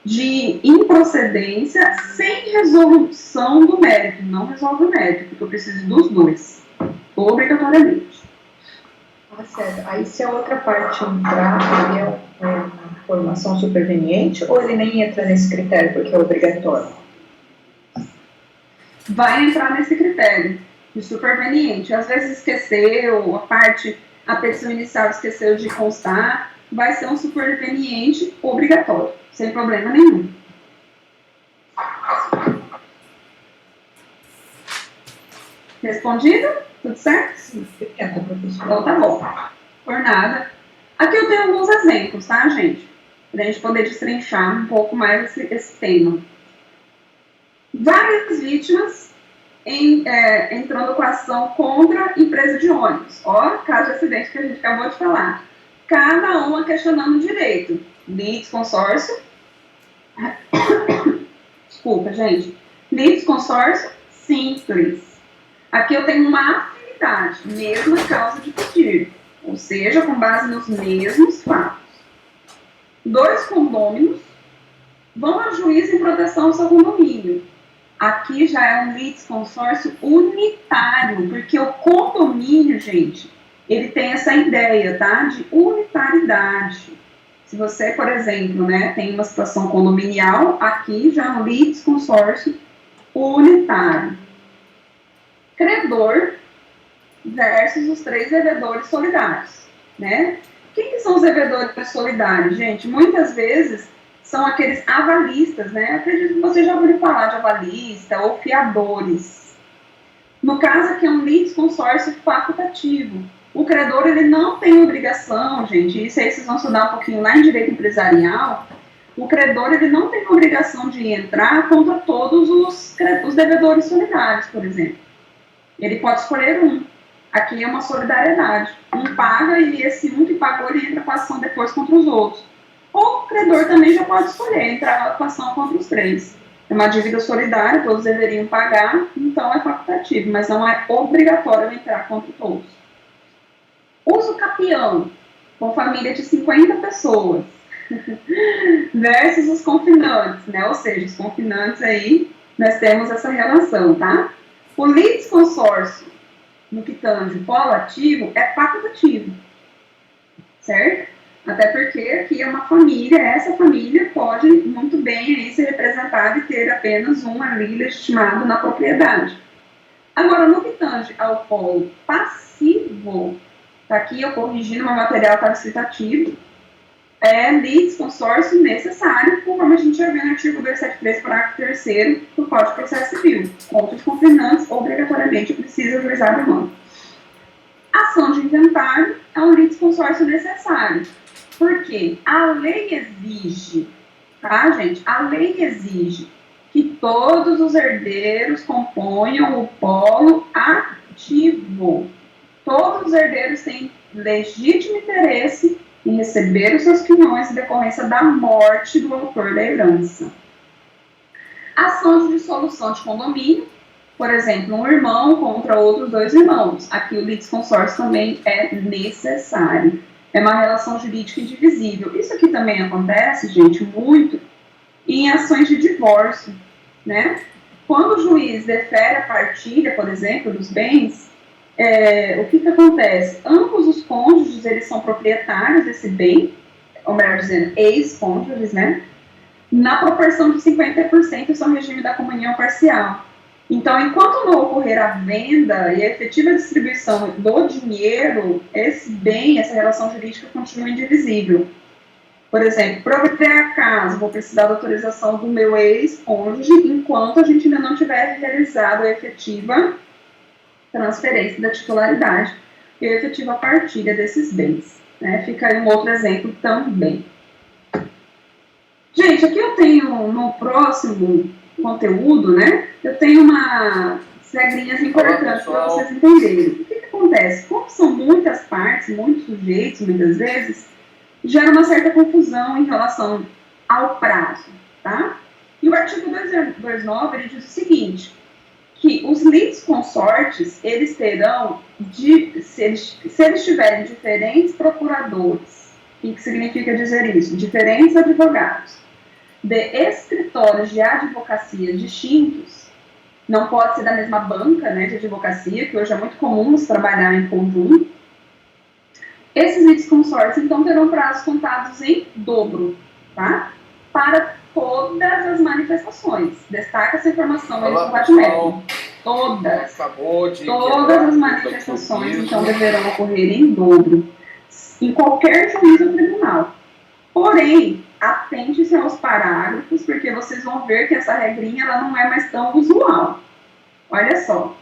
[SPEAKER 1] de improcedência sem resolução do mérito. Não resolve o mérito, porque eu preciso dos dois, obrigatoriamente.
[SPEAKER 4] Ah, certo. Aí se a outra parte entrar, ele é uma formação superveniente ou ele nem entra nesse critério porque é obrigatório?
[SPEAKER 1] Vai entrar nesse critério de superveniente. Às vezes esqueceu, a petição inicial esqueceu de constar, vai ser um superveniente obrigatório, sem problema nenhum. Respondido? Tudo certo?
[SPEAKER 4] Sim, obrigada, professora.
[SPEAKER 1] Então tá bom. Por nada. Aqui eu tenho alguns exemplos, tá, gente? Pra gente poder destrinchar um pouco mais esse tema. Várias vítimas entrando com ação contra a empresa de ônibus. Ó, caso de acidente que a gente acabou de falar. Cada uma questionando o direito. Litisconsórcio. Desculpa, gente. Litisconsórcio simples. Aqui eu tenho uma afinidade, mesma causa de pedir. Ou seja, com base nos mesmos fatos. 2 condôminos vão a juízo em proteção ao seu condomínio. Aqui já é um litisconsórcio unitário, porque o condomínio, gente, ele tem essa ideia, tá, de unitariedade. Se você, por exemplo, né, tem uma situação condominial, aqui já é um litisconsórcio unitário. Credor versus os 3 devedores solidários, né? Quem que são os devedores solidários, gente? Muitas vezes são aqueles avalistas, né? Acredito que você já ouviu falar de avalista ou fiadores. No caso aqui é um litisconsórcio facultativo. O credor, ele não tem obrigação, gente, isso aí vocês vão estudar um pouquinho lá em direito empresarial, o credor, ele não tem obrigação de entrar contra todos os devedores solidários, por exemplo. Ele pode escolher um. Aqui é uma solidariedade. Um paga e esse um que pagou, ele entra com a ação depois contra os outros. Ou o credor também já pode escolher entrar com a ação contra os 3. É uma dívida solidária, todos deveriam pagar, então é facultativo, mas não é obrigatório entrar contra todos. Uso capião, com família de 50 pessoas, versus os confinantes, né? Ou seja, os confinantes aí, nós temos essa relação, tá? O litisconsórcio, no que tange o polo ativo, é facultativo, certo? Até porque aqui é uma família, essa família pode muito bem aí ser representada e ter apenas um ali legitimado na propriedade. Agora, no que tange ao polo passivo, tá aqui eu corrigindo, meu material estava escrito ativo, é litisconsórcio necessário, conforme a gente já viu no artigo 273, parágrafo 3º do Código de Processo Civil. Contra os confinantes, obrigatoriamente precisa ajuizar a demanda. Ação de inventário é um litisconsórcio necessário. Por quê? A lei exige, tá, gente? A lei exige que todos os herdeiros componham o polo ativo. Todos os herdeiros têm legítimo interesse em receber os seus quinhões em decorrência da morte do autor da herança. Ação de dissolução de condomínio, por exemplo, um irmão contra outros 2 irmãos. Aqui o litisconsórcio também é necessário. É uma relação jurídica indivisível. Isso aqui também acontece, gente, muito em ações de divórcio, né? Quando o juiz defere a partilha, por exemplo, dos bens, o que acontece? Ambos os cônjuges, eles são proprietários desse bem, ou melhor dizendo, ex-cônjuges, né? Na proporção de 50%, isso é o regime da comunhão parcial. Então, enquanto não ocorrer a venda e a efetiva distribuição do dinheiro, esse bem, essa relação jurídica continua indivisível. Por exemplo, para eu ter a casa, vou precisar da autorização do meu ex-cônjuge, enquanto a gente ainda não tiver realizado a efetiva transferência da titularidade e a efetiva partilha desses bens, né? Fica aí um outro exemplo também. Gente, aqui eu tenho no próximo conteúdo, né? Eu tenho umas regrinhas importantes para vocês entenderem. O que acontece? Como são muitas partes, muitos sujeitos, muitas vezes, gera uma certa confusão em relação ao prazo, tá? E o artigo 229, ele diz o seguinte, que os litisconsortes, eles terão, se eles tiverem diferentes procuradores, o que significa dizer isso? Diferentes advogados, de escritórios de advocacia distintos, não pode ser da mesma banca, né, de advocacia, que hoje é muito comum se trabalhar em conjunto. Esses litisconsortes, então, terão prazos contados em dobro, tá? Para todas as manifestações. Destaca essa informação aí no combate médico. Todas as manifestações, então, deverão ocorrer em dobro, em qualquer juízo ou tribunal. Porém, atente-se aos parágrafos, porque vocês vão ver que essa regrinha ela não é mais tão usual. Olha só.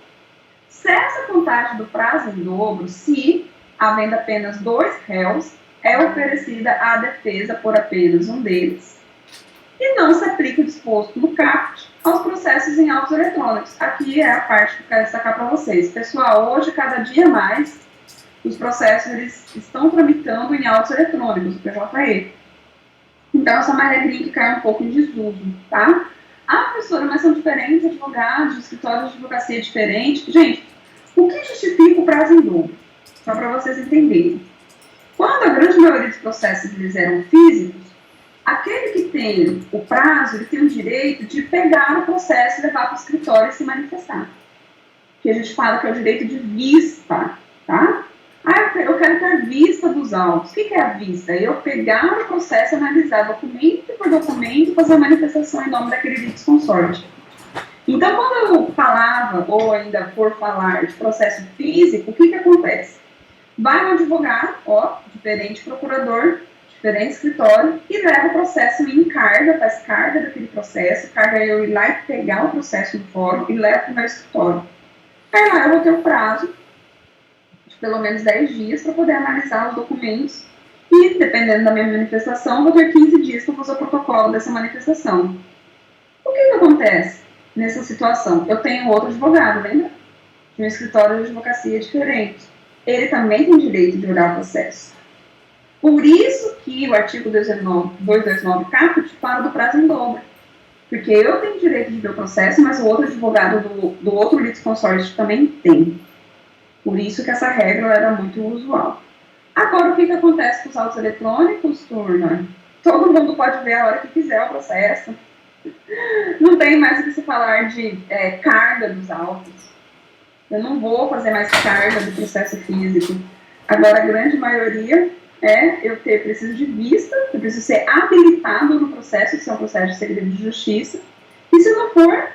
[SPEAKER 1] Cessa a contagem do prazo em dobro se, havendo apenas 2 réus, é oferecida à defesa por apenas um deles, e não se aplica o disposto no caput aos processos em autos eletrônicos. Aqui é a parte que eu quero destacar para vocês. Pessoal, hoje, cada dia mais, os processos eles estão tramitando em autos eletrônicos, o PJE. Então, essa é uma regrinha que cai um pouco em desuso, tá? Ah, professora, mas são diferentes advogados, escritórios de advocacia diferentes. Gente, o que justifica o prazo em dobro? Só para vocês entenderem. Quando a grande maioria dos processos eles eram físicos, aquele que tem o prazo, ele tem o direito de pegar o processo e levar para o escritório e se manifestar. Que a gente fala que é o direito de vista, tá? Ah, eu quero ter a vista dos autos. O que é a vista? Eu pegar o processo, analisar documento por documento, fazer a manifestação em nome daquele litisconsorte. Então, quando eu falava, ou ainda for falar de processo físico, o que acontece? Vai um advogado, diferente procurador, diferente escritório, e leva o processo em carga, faz carga daquele processo, carga eu ir lá e pegar o processo no fórum e levo para o meu escritório. Aí lá eu vou ter um prazo de pelo menos 10 dias para poder analisar os documentos e, dependendo da minha manifestação, vou ter 15 dias para fazer o protocolo dessa manifestação. O que acontece nessa situação? Eu tenho outro advogado, lembra? De um escritório de advocacia diferente. Ele também tem direito de olhar o processo. Por isso que o artigo 229 caput fala do prazo em dobro. Porque eu tenho direito de ver o processo, mas o outro advogado do outro litisconsórcio também tem. Por isso que essa regra era muito usual. Agora, o que acontece com os autos eletrônicos, turma? Todo mundo pode ver a hora que quiser o processo. Não tem mais o que se falar de carga dos autos. Eu não vou fazer mais carga do processo físico. Agora, a grande maioria eu preciso de vista, eu preciso ser habilitado no processo, se é um processo de segredo de justiça. E se não for,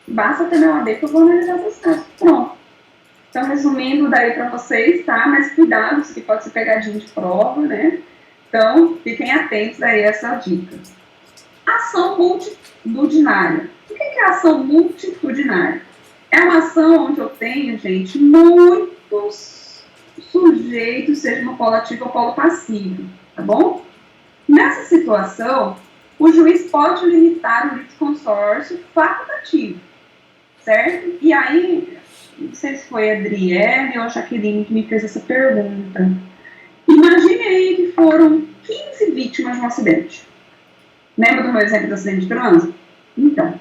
[SPEAKER 1] basta ter meu AB que eu vou analisar o processo. Pronto. Então, resumindo daí para vocês, tá? Mas cuidado, isso aqui pode ser pegadinha de prova, né? Então, fiquem atentos aí a essa dica. Ação multitudinária. O que é ação multitudinária? É uma ação onde eu tenho, gente, muitos sujeitos, seja no polo ativo ou polo passivo, tá bom? Nessa situação, o juiz pode limitar o litisconsórcio facultativo, certo? E aí, não sei se foi a Adriele ou a Jaqueline que me fez essa pergunta. Imagine aí que foram 15 vítimas de um acidente. Lembra do meu exemplo do acidente de trânsito? Então,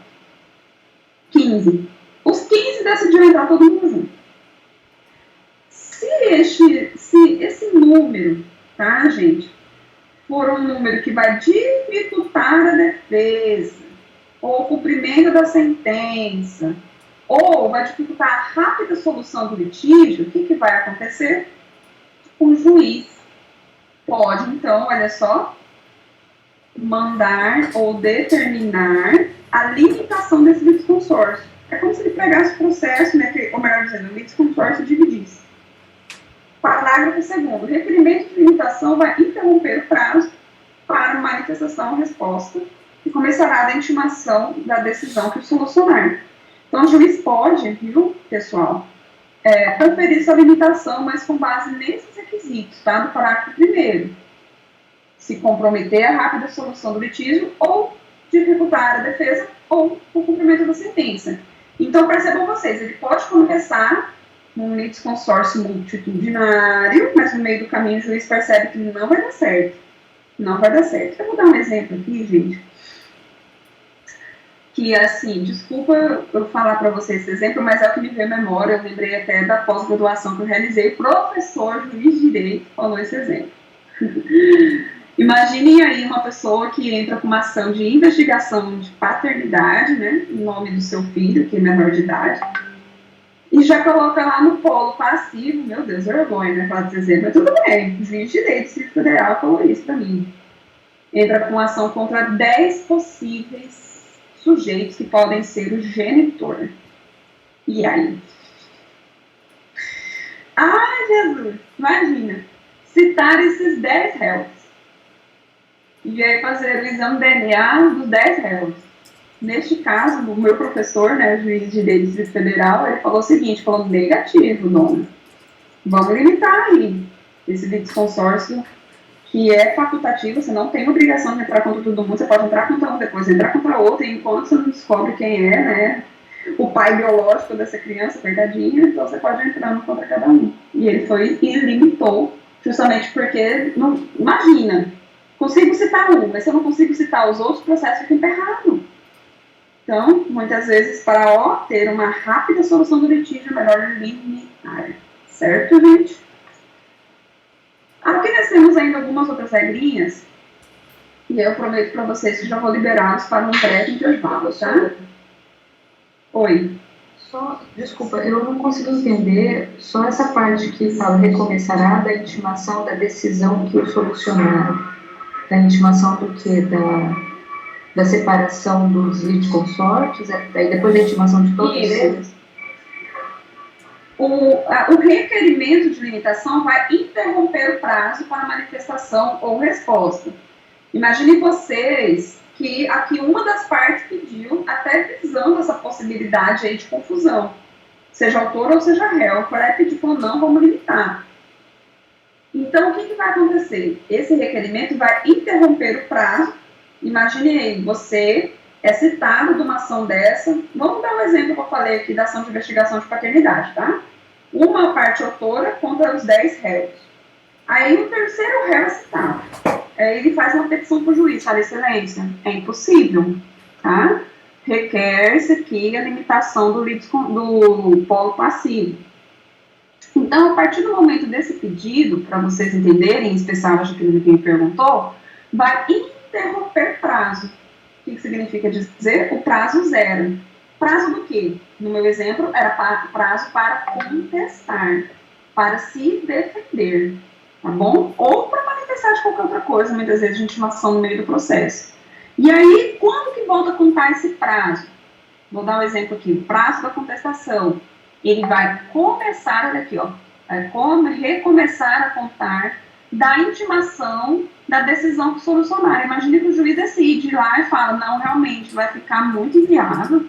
[SPEAKER 1] 15. Os 15 decidiram entrar todo mundo junto. Se esse número, tá, gente, for um número que vai dificultar a defesa, ou o cumprimento da sentença, ou vai dificultar a rápida solução do litígio, o que vai acontecer? O juiz pode, então, olha só, mandar ou determinar a limitação desse litisconsórcio. É como se ele pegasse o processo, né, ou melhor dizendo, o litisconsórcio dividisse. Parágrafo 2º. O requerimento de limitação vai interromper o prazo para manifestação ou resposta e começará da intimação da decisão que o solucionar. Então, o juiz pode, viu, pessoal, conferir essa limitação, mas com base nesses requisitos, tá, do parágrafo 1º. Se comprometer a rápida solução do litígio ou dificultar a defesa ou o cumprimento da sentença. Então, percebam vocês, ele pode começar num litisconsórcio multitudinário, mas no meio do caminho o juiz percebe que não vai dar certo. Não vai dar certo. Eu vou dar um exemplo aqui, gente, que, assim, desculpa eu falar para vocês esse exemplo, mas é o que me veio à memória, eu lembrei até da pós-graduação que eu realizei, o professor juiz de direito falou esse exemplo. Imaginem aí uma pessoa que entra com uma ação de investigação de paternidade, né, em nome do seu filho, que é menor de idade, e já coloca lá no polo passivo, meu Deus, vergonha, né, falar desse exemplo, mas tudo bem, o juiz de direito, Distrito Federal, falou isso para mim. Entra com ação contra 10 possíveis sujeitos que podem ser o genitor. E aí? Ai, Jesus, imagina, citar esses 10 réus. E aí fazer o exame DNA dos 10 réus. Neste caso, o meu professor, né, o juiz de direito do Distrito Federal, ele falou o seguinte, falou negativo, dona. Vamos limitar aí esse litisconsórcio que é facultativo, você não tem obrigação de entrar contra todo mundo, você pode entrar contra um, depois entrar contra outro, e enquanto você não descobre quem é, né, o pai biológico dessa criança, coitadinha, então você pode ir entrando contra cada um. E ele foi e limitou, justamente porque, não, imagina, consigo citar um, mas se eu não consigo citar os outros, o processo fica emperrado. Então, muitas vezes, para ter uma rápida solução do litígio, é melhor limitar. Certo, gente? Aqui nós temos ainda algumas outras regrinhas, e eu prometo para vocês que já vou liberá-los para um breve intervalo, tá? Oi.
[SPEAKER 4] Só, desculpa, eu não consigo entender só essa parte que fala recomeçará da intimação da decisão que o solucionaram. Da intimação do quê? Da separação dos litisconsortes, daí depois da intimação de todos eles?
[SPEAKER 1] O requerimento de limitação vai interromper o prazo para manifestação ou resposta. Imaginem vocês que aqui uma das partes pediu, até visando essa possibilidade aí de confusão, seja autor ou seja réu, para pedir, falou, não, vamos limitar. Então, o que vai acontecer? Esse requerimento vai interromper o prazo. Imagine aí, você é citado de uma ação dessa, vamos dar um exemplo que eu falei aqui da ação de investigação de paternidade, tá? Uma parte autora contra os 10 réus. Aí o terceiro réu é citado. Aí ele faz uma petição para o juiz, fala, excelência, é impossível, tá? Requer-se aqui a limitação do polo passivo. Então, a partir do momento desse pedido, para vocês entenderem, em especial acho que quem perguntou, vai interromper prazo. O que significa dizer? O prazo zero. Prazo do quê? No meu exemplo, era prazo para contestar, para se defender, tá bom? Ou para manifestar de qualquer outra coisa, muitas vezes de intimação no meio do processo. E aí, quando que volta a contar esse prazo? Vou dar um exemplo aqui, o prazo da contestação. Ele vai começar, olha aqui, ó, vai recomeçar a contar da intimação da decisão solucionária. Imagine que o juiz decide ir lá e fala, não, realmente vai ficar muito inviável,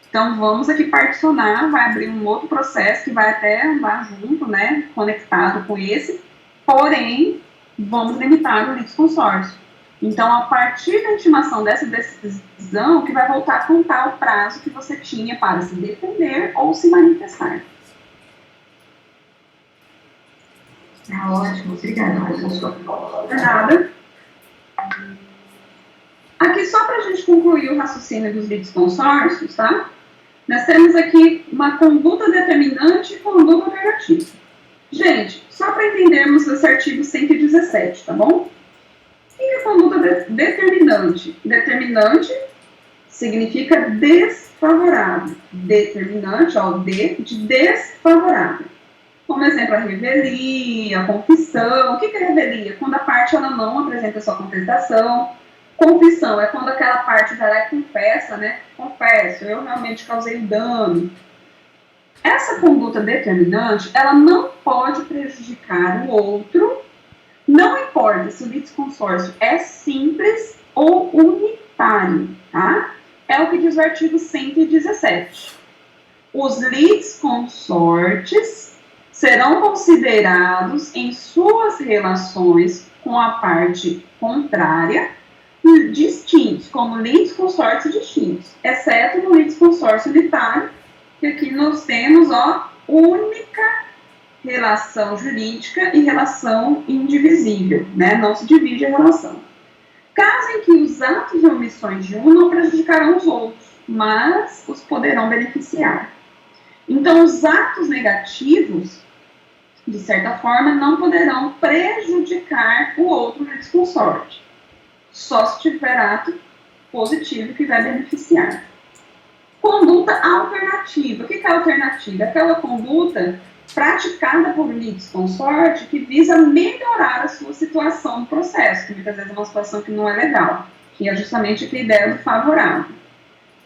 [SPEAKER 1] então vamos aqui particionar, vai abrir um outro processo que vai até andar junto, né, conectado com esse, porém, vamos limitar o litisconsórcio. Então, a partir da intimação dessa decisão, que vai voltar a contar o prazo que você tinha para se defender ou se manifestar.
[SPEAKER 4] Ótimo, obrigada, professor.
[SPEAKER 1] De nada. Aqui, só para a gente concluir o raciocínio dos litisconsórcios, tá? Nós temos aqui uma conduta determinante e conduta alternativa. Gente, só para entendermos esse artigo 117, tá bom? O que é conduta determinante? Determinante significa desfavorável. Determinante, ó, de desfavorável. Como exemplo, a revelia, a confissão. O que é revelia? Quando a parte ela não apresenta sua contestação. Confissão é quando aquela parte vai lá e confessa, né? Confesso, eu realmente causei dano. Essa conduta determinante, ela não pode prejudicar o outro, não importa se o litisconsórcio é simples ou unitário, tá? É o que diz o artigo 117. Os litisconsortes serão considerados em suas relações com a parte contrária distintos, como litisconsortes distintos, exceto no litisconsórcio unitário, que aqui nós temos, ó, única relação jurídica e relação indivisível, né? Não se divide a relação. Caso em que os atos e omissões de um não prejudicarão os outros, mas os poderão beneficiar. Então, os atos negativos, de certa forma, não poderão prejudicar o outro litisconsorte. Só se tiver ato positivo que vai beneficiar. Conduta alternativa. O que é alternativa? Aquela conduta praticada por litisconsorte que visa melhorar a sua situação no processo, que muitas vezes é uma situação que não é legal, que é justamente a ideia do favorável.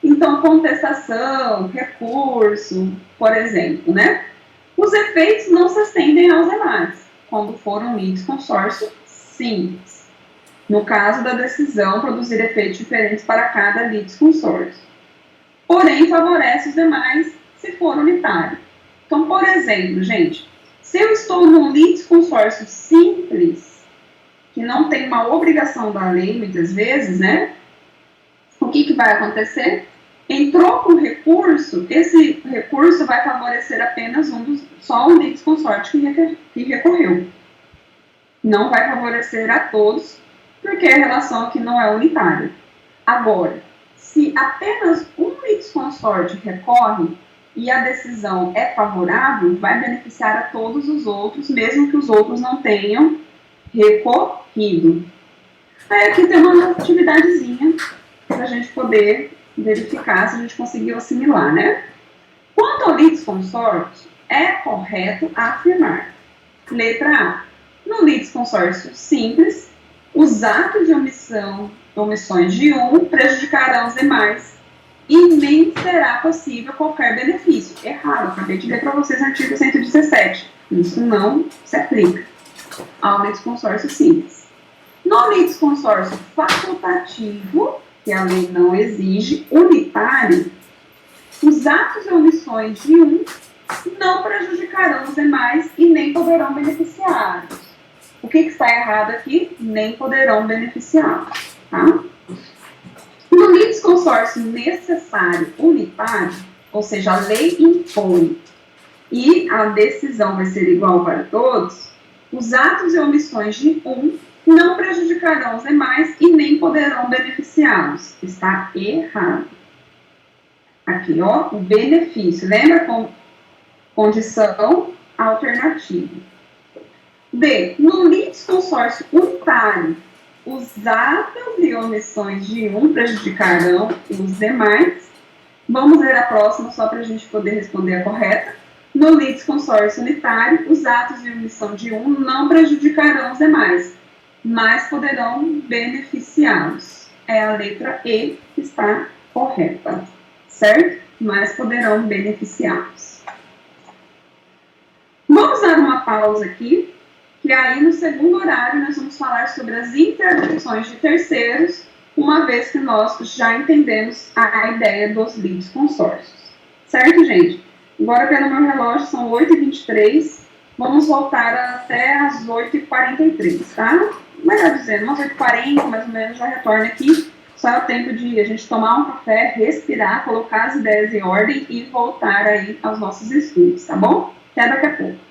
[SPEAKER 1] Então, contestação, recurso, por exemplo, né? Os efeitos não se estendem aos demais, quando for um litisconsórcio simples. No caso da decisão, produzir efeitos diferentes para cada litisconsórcio. Porém, favorece os demais se for unitário. Então, por exemplo, gente, se eu estou num litisconsórcio simples, que não tem uma obrigação da lei, muitas vezes, né? O que vai acontecer? Entrou com recurso, esse recurso vai favorecer apenas só um litisconsorte que recorreu. Não vai favorecer a todos, porque a relação aqui não é unitária. Agora, se apenas um litisconsorte recorre e a decisão é favorável, vai beneficiar a todos os outros, mesmo que os outros não tenham recorrido. Aí aqui tem uma atividadezinha para a gente poder verificar se a gente conseguiu assimilar, né? Quanto ao litisconsórcio, é correto afirmar. Letra A. No litisconsórcio simples, os atos de omissões de um prejudicarão os demais e nem será possível qualquer benefício. Errado, acabei de ler para vocês o artigo 117. Isso não se aplica ao litisconsórcio simples. No litisconsórcio facultativo, que a lei não exige, unitário, os atos e omissões de um não prejudicarão os demais e nem poderão beneficiá-los. O que está errado aqui? Nem poderão beneficiá-los. Tá? No litisconsórcio necessário unitário, ou seja, a lei impõe e a decisão vai ser igual para todos, os atos e omissões de um não prejudicarão os demais e nem poderão beneficiá-los. Está errado. Aqui, ó, o benefício. Lembra com condição alternativa. B. No litisconsórcio unitário, os atos e omissões de um prejudicarão os demais. Vamos ver a próxima só para a gente poder responder a correta. No litisconsórcio unitário, os atos e omissão de um não prejudicarão os demais, mas poderão beneficiá-los. É a letra E que está correta, certo? Mas poderão beneficiá-los. Vamos dar uma pausa aqui, que aí no segundo horário nós vamos falar sobre as intervenções de terceiros, uma vez que nós já entendemos a ideia dos litisconsórcios. Certo, gente? Agora, pelo meu relógio, são 8h23, vamos voltar até as 8h43, tá? Melhor dizendo, umas 8h40, mais ou menos, já retorno aqui. Só é o tempo de a gente tomar um café, respirar, colocar as ideias em ordem e voltar aí aos nossos estudos, tá bom? Até daqui a pouco.